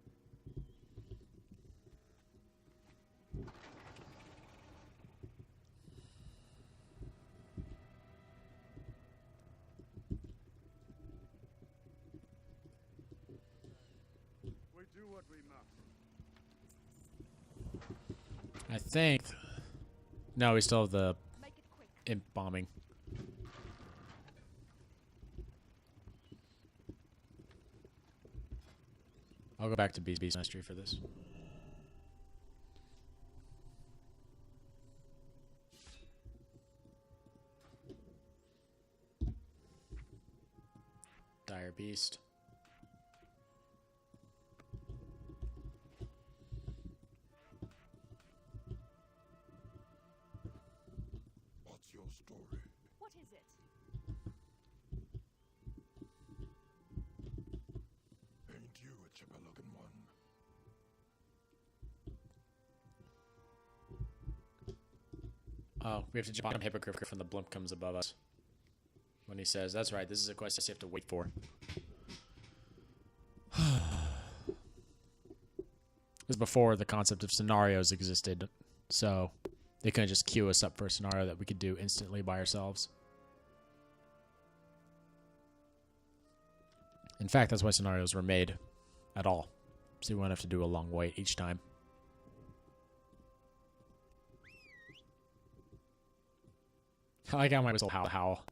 We do what we must. I think... No, we still have the Make it quick. imp bombing. I'll go back to Beast Mastery for this. Dire Beast. What's your story? What is it? Ain't you a chipper-looking one? Oh, we have to jump on Hippogriff when the blimp comes above us. When he says, that's right, this is a quest you have to wait for. This is before the concept of scenarios existed, so they couldn't just queue us up for a scenario that we could do instantly by ourselves. In fact, that's why scenarios were made at all. So you won't have to do a long wait each time. I like how my whistle howl.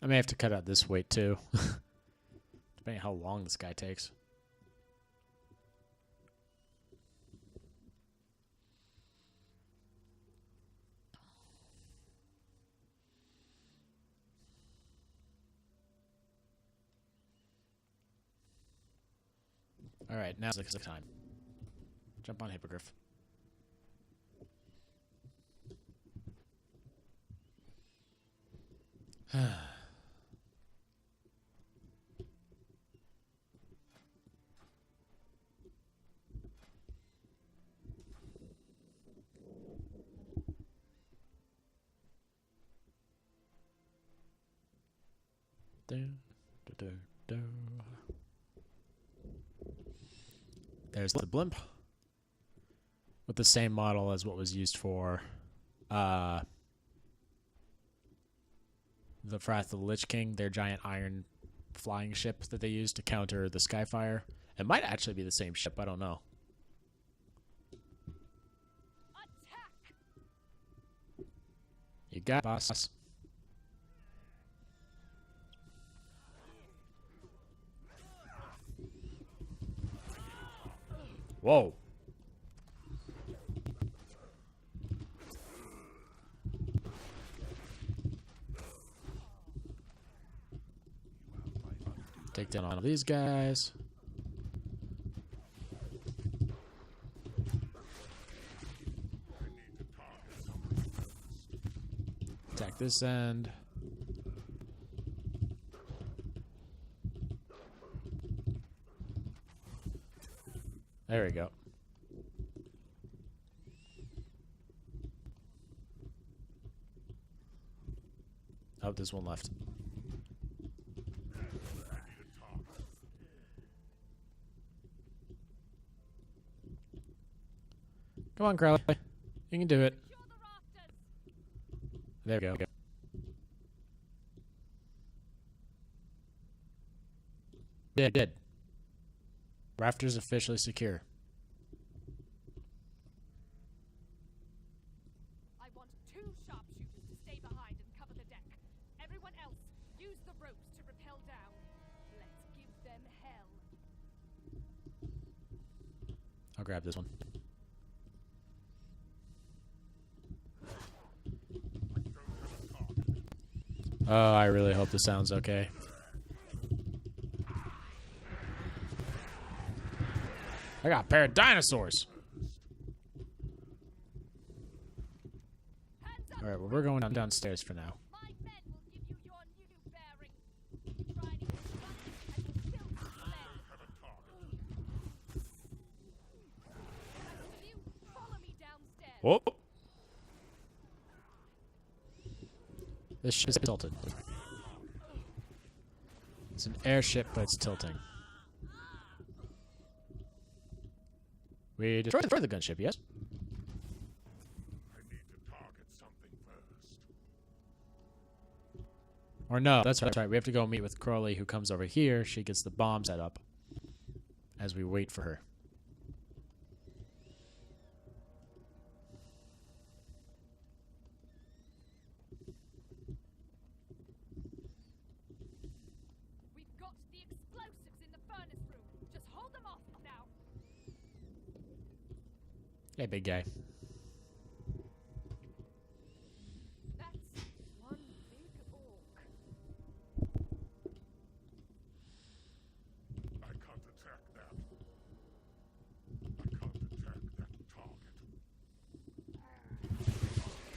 I may have to cut out this wait too. Depending on how long this guy takes. Alright, now's the time. Jump on Hippogriff. There's the blimp with the same model as what was used for the Wrath of the Lich King, their giant iron flying ship that they used to counter the Skyfire. It might actually be the same ship, I don't know. Attack! You got it, boss. Whoa. Take down all of these guys. Attack this end. There we go. Oh, there's one left. Come on, Crowley. You can do it. There we go. Did. Rafters officially secure. I want 2 sharpshooters to stay behind and cover the deck. Everyone else, use the ropes to rappel down. Let's give them hell. I'll grab this one. Oh, I really hope this sounds okay. I got a pair of dinosaurs. Alright, well, we're going downstairs for now. My men will give you your new bearing. Try and get lucky and you'll still be you follow me downstairs. Whoa! This ship's tilted. It's an airship, but it's tilting. We destroyed the gunship, yes? I need to target something. Or no, that's right. We have to go meet with Crowley, who comes over here. She gets the bomb set up as we wait for her. We've got the explosives in the furnace room. Just hold them off now. Hey, big guy. That's one big orc. I can't attack that. I can't attack that target. I need a target.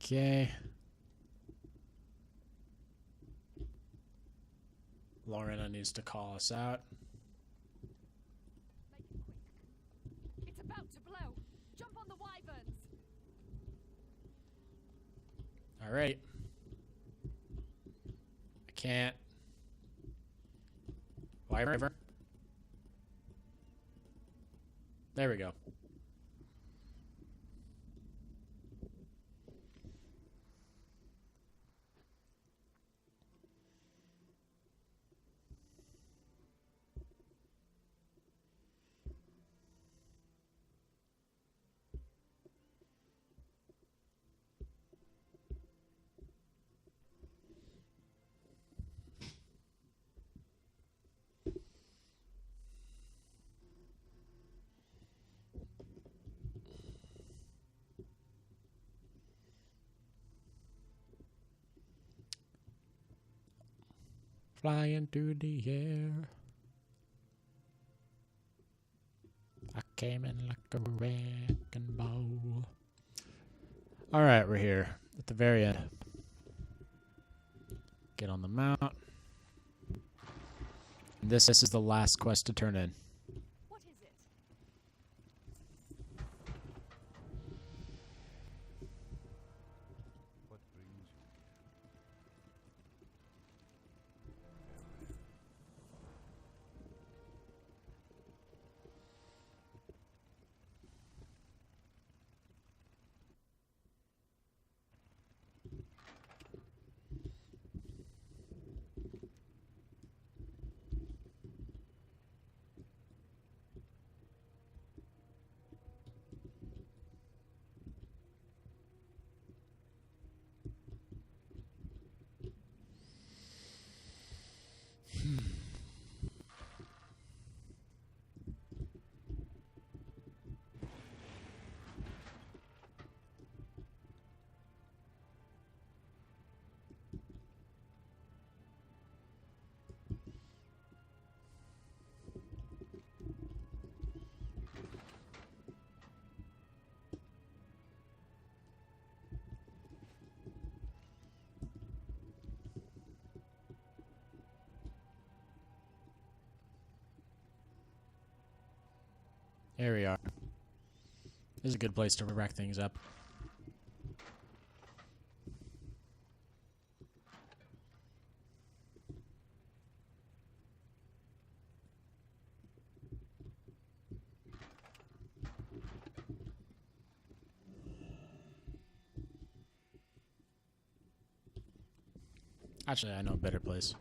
Okay. Lorena needs to call us out. Make it quick. It's about to blow. Jump on the wyverns. All right. I can't. Wyvern. There we go. Flying through the air. I came in like a wrecking ball. All right, we're here at the very end. Get on the mount. This is the last quest to turn in. What is it? What brings you here? Here we are. This is a good place to rack things up. Actually, I know a better place.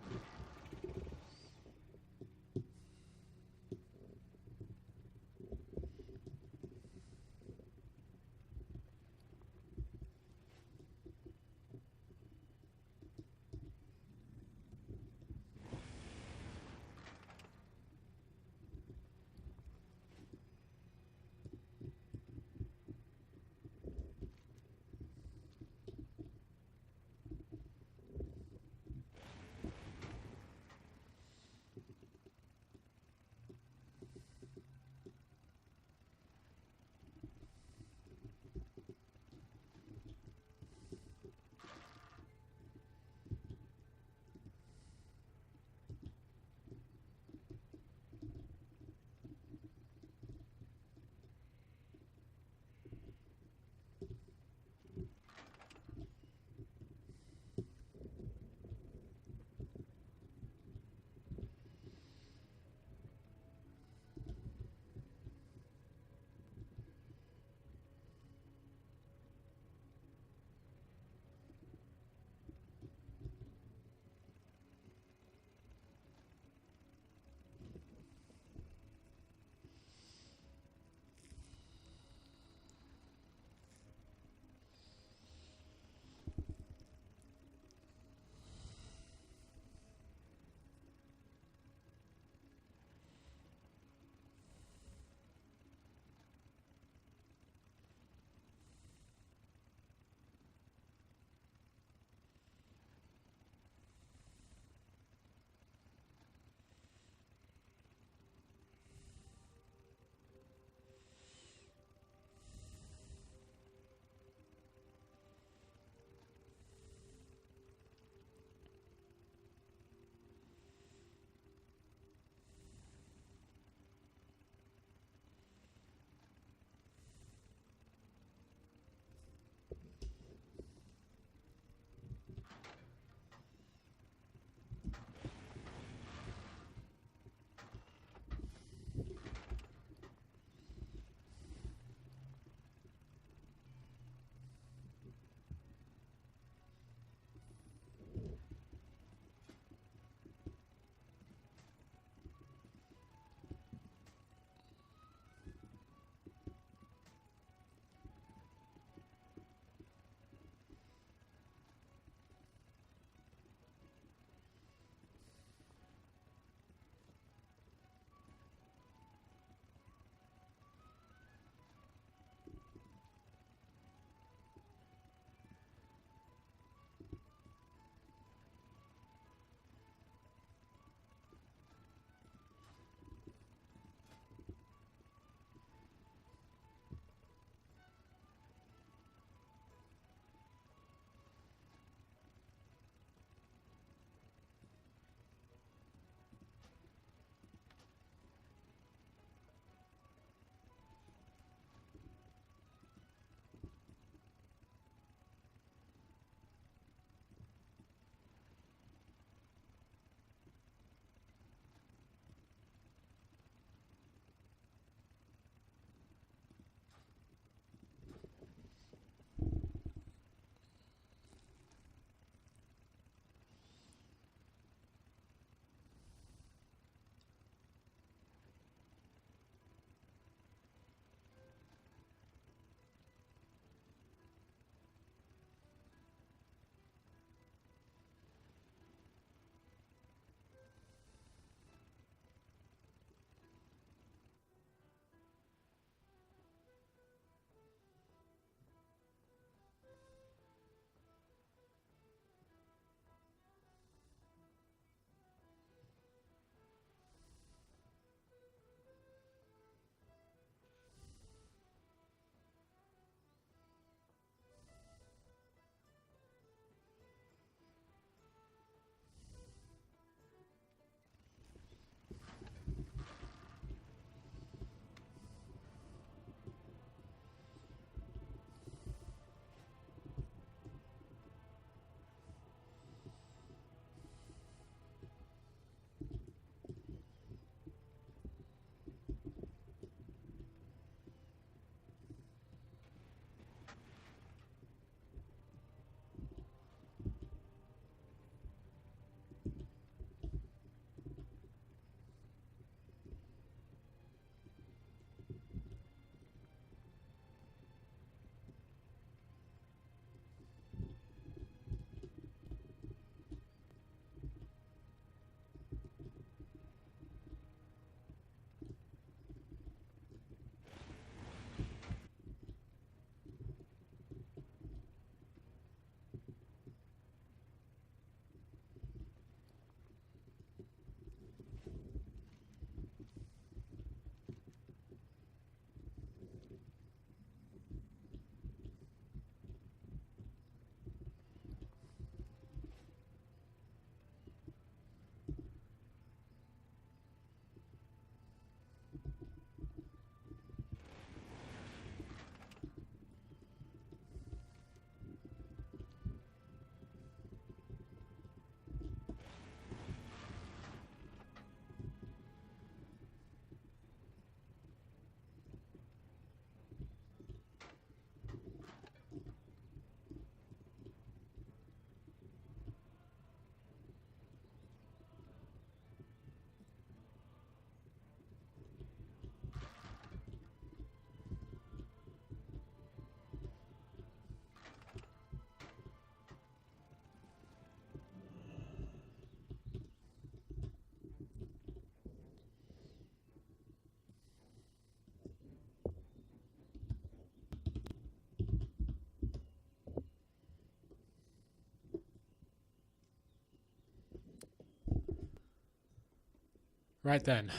Right then,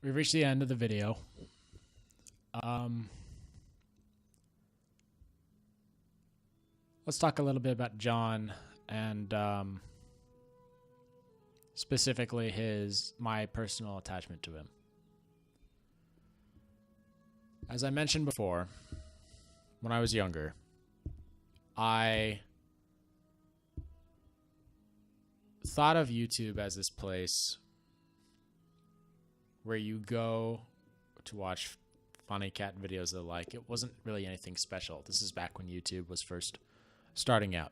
we've reached the end of the video. Let's talk a little bit about John and specifically my personal attachment to him. As I mentioned before, when I was younger, I thought of YouTube as this place where you go to watch funny cat videos and the like. It wasn't really anything special. This is back when YouTube was first starting out.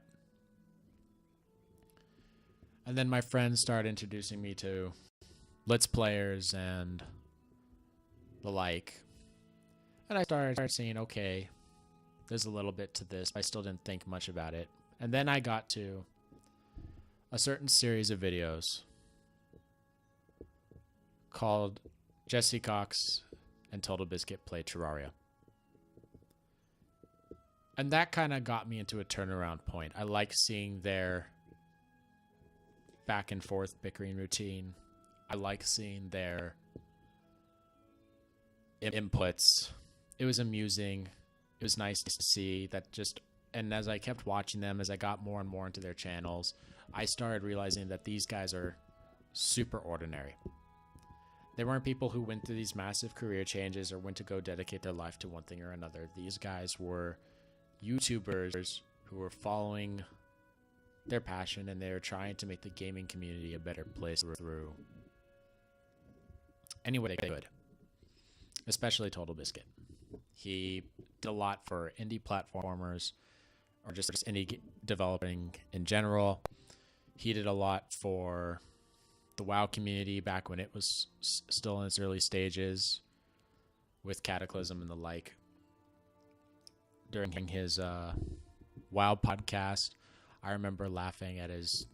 And then my friends started introducing me to Let's Players and the like. And I started seeing, okay, there's a little bit to this. I still didn't think much about it. And then I got to a certain series of videos called Jesse Cox and Totalbiscuit Play Terraria. And that kind of got me into a turnaround point. I like seeing their back and forth bickering routine. I like seeing their inputs. It was amusing. It was nice to see that just, and as I kept watching them, as I got more and more into their channels, I started realizing that these guys are super ordinary. They weren't people who went through these massive career changes or went to go dedicate their life to one thing or another. These guys were YouTubers who were following their passion, and they were trying to make the gaming community a better place through any way they could. Especially Totalbiscuit. He did a lot for indie platformers, or just indie developing in general. He did a lot for the WoW community back when it was still in its early stages with Cataclysm and the like. During his WoW podcast, I remember laughing at his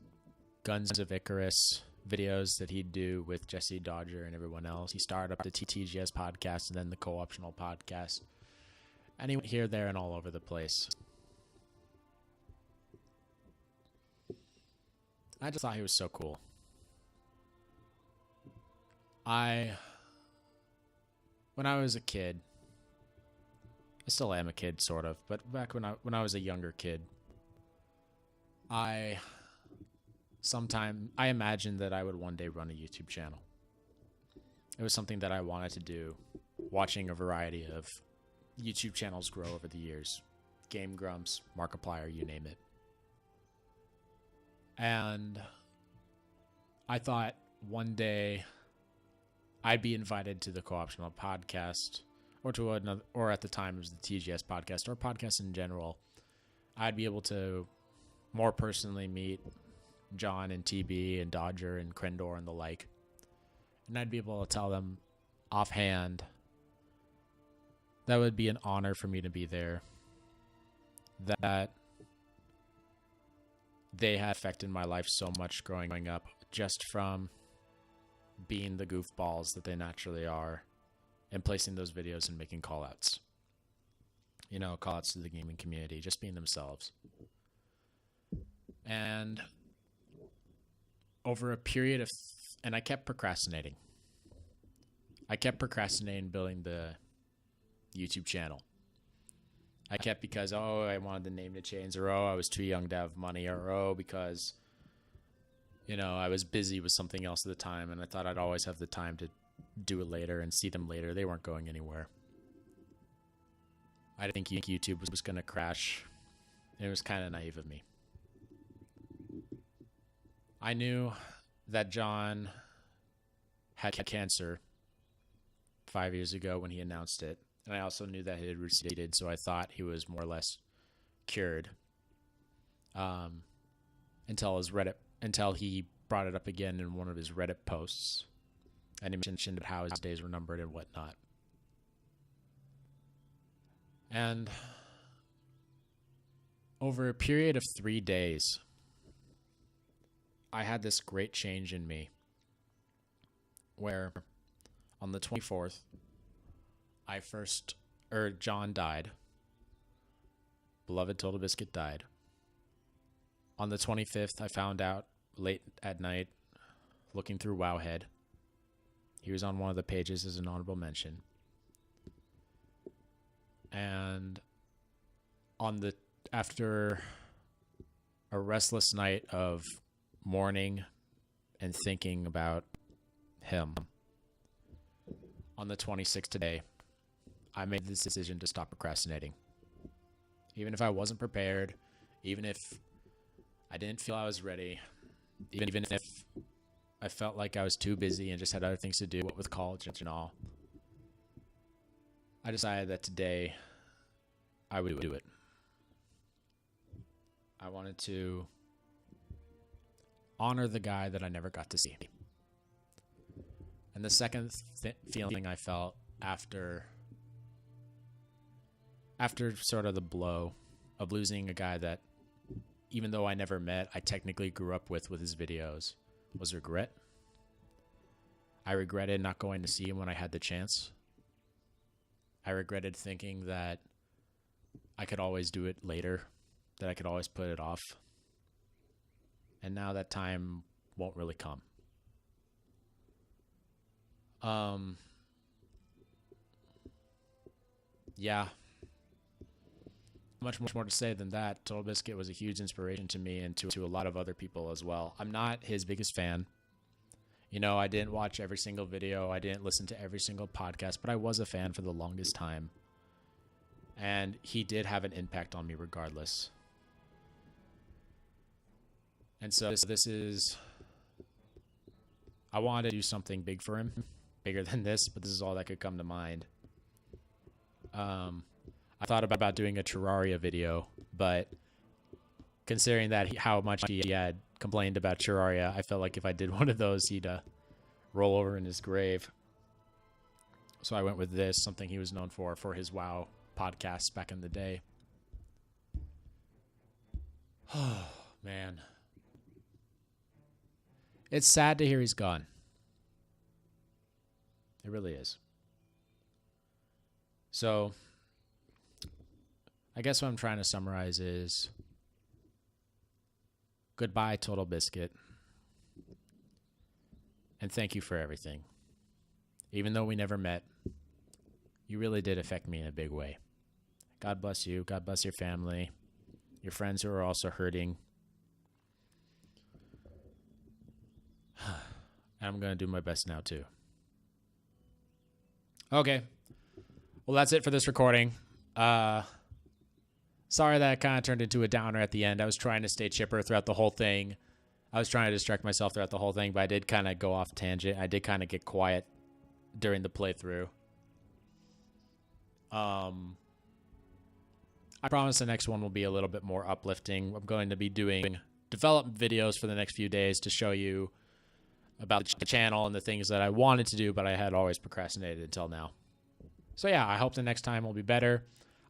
Guns of Icarus videos that he'd do with Jesse Dodger and everyone else. He started up the TTGS podcast and then the Co-Optional podcast. And he went here, there, and all over the place. I just thought he was so cool. When I was a kid, I still am a kid, sort of, but back when I was a younger kid, I imagined that I would one day run a YouTube channel. It was something that I wanted to do, watching a variety of YouTube channels grow over the years. Game Grumps, Markiplier, you name it. And I thought one day I'd be invited to the Co-Optional podcast, or to another, or at the time it was the TGS podcast, or podcasts in general. I'd be able to more personally meet John and TB and Dodger and Krendor and the like. And I'd be able to tell them offhand that would be an honor for me to be there. That they had affected my life so much growing up, just from being the goofballs that they naturally are and placing those videos and making call-outs. You know, call-outs to the gaming community, just being themselves. And over a period of... and I kept procrastinating. I kept procrastinating building the YouTube channel. I kept because, I wanted the name to change, or I was too young to have money, or because, I was busy with something else at the time, and I thought I'd always have the time to do it later and see them later. They weren't going anywhere. I didn't think YouTube was going to crash. It was kind of naive of me. I knew that John had cancer 5 years ago when he announced it. And I also knew that it had receded, so I thought he was more or less cured. Until he brought it up again in one of his Reddit posts. And he mentioned how his days were numbered and whatnot. And over a period of 3 days, I had this great change in me where on the 24th, John died. Beloved Totalbiscuit died. On the 25th, I found out late at night, looking through Wowhead, He was on one of the pages as an honorable mention. And after a restless night of mourning and thinking about him, on the 26th today, I made this decision to stop procrastinating. Even if I wasn't prepared, even if I didn't feel I was ready, even if I felt like I was too busy and just had other things to do, what with college and all, I decided that today I would do it. I wanted to honor the guy that I never got to see. And the second feeling I felt after sort of the blow of losing a guy that, even though I never met, I technically grew up with his videos, was regret. I regretted not going to see him when I had the chance. I regretted thinking that I could always do it later, that I could always put it off. And now that time won't really come. Yeah. Much more to say than that. Totalbiscuit was a huge inspiration to me and to a lot of other people as well. I'm not his biggest fan. You know, I didn't watch every single video. I didn't listen to every single podcast, but I was a fan for the longest time. And he did have an impact on me regardless. And so this is... I wanted to do something big for him. Bigger than this, but this is all that could come to mind. I thought about doing a Terraria video, but considering that how much he had complained about Terraria, I felt like if I did one of those, he'd roll over in his grave. So I went with this, something he was known for his WoW podcasts back in the day. Oh, man. It's sad to hear he's gone. It really is. So, I guess what I'm trying to summarize is goodbye, Totalbiscuit. And thank you for everything. Even though we never met, you really did affect me in a big way. God bless you. God bless your family, your friends who are also hurting. And I'm going to do my best now, too. Okay. Well, that's it for this recording. Sorry that kind of turned into a downer at the end. I was trying to stay chipper throughout the whole thing. I was trying to distract myself throughout the whole thing, but I did kind of go off tangent. I did kind of get quiet during the playthrough. I promise the next one will be a little bit more uplifting. I'm going to be doing development videos for the next few days to show you about the channel and the things that I wanted to do, but I had always procrastinated until now. So yeah, I hope the next time will be better.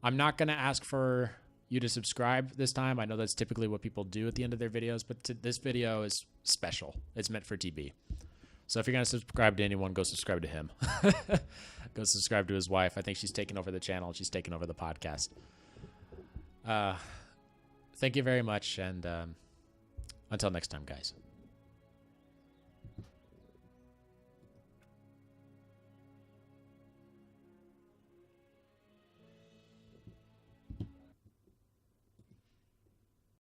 I'm not going to ask for you to subscribe this time. I know that's typically what people do at the end of their videos, but this video is special. It's meant for TB. So if you're going to subscribe to anyone, go subscribe to him. Go subscribe to his wife. I think she's taken over the channel. She's taken over the podcast. Thank you very much, and until next time, guys.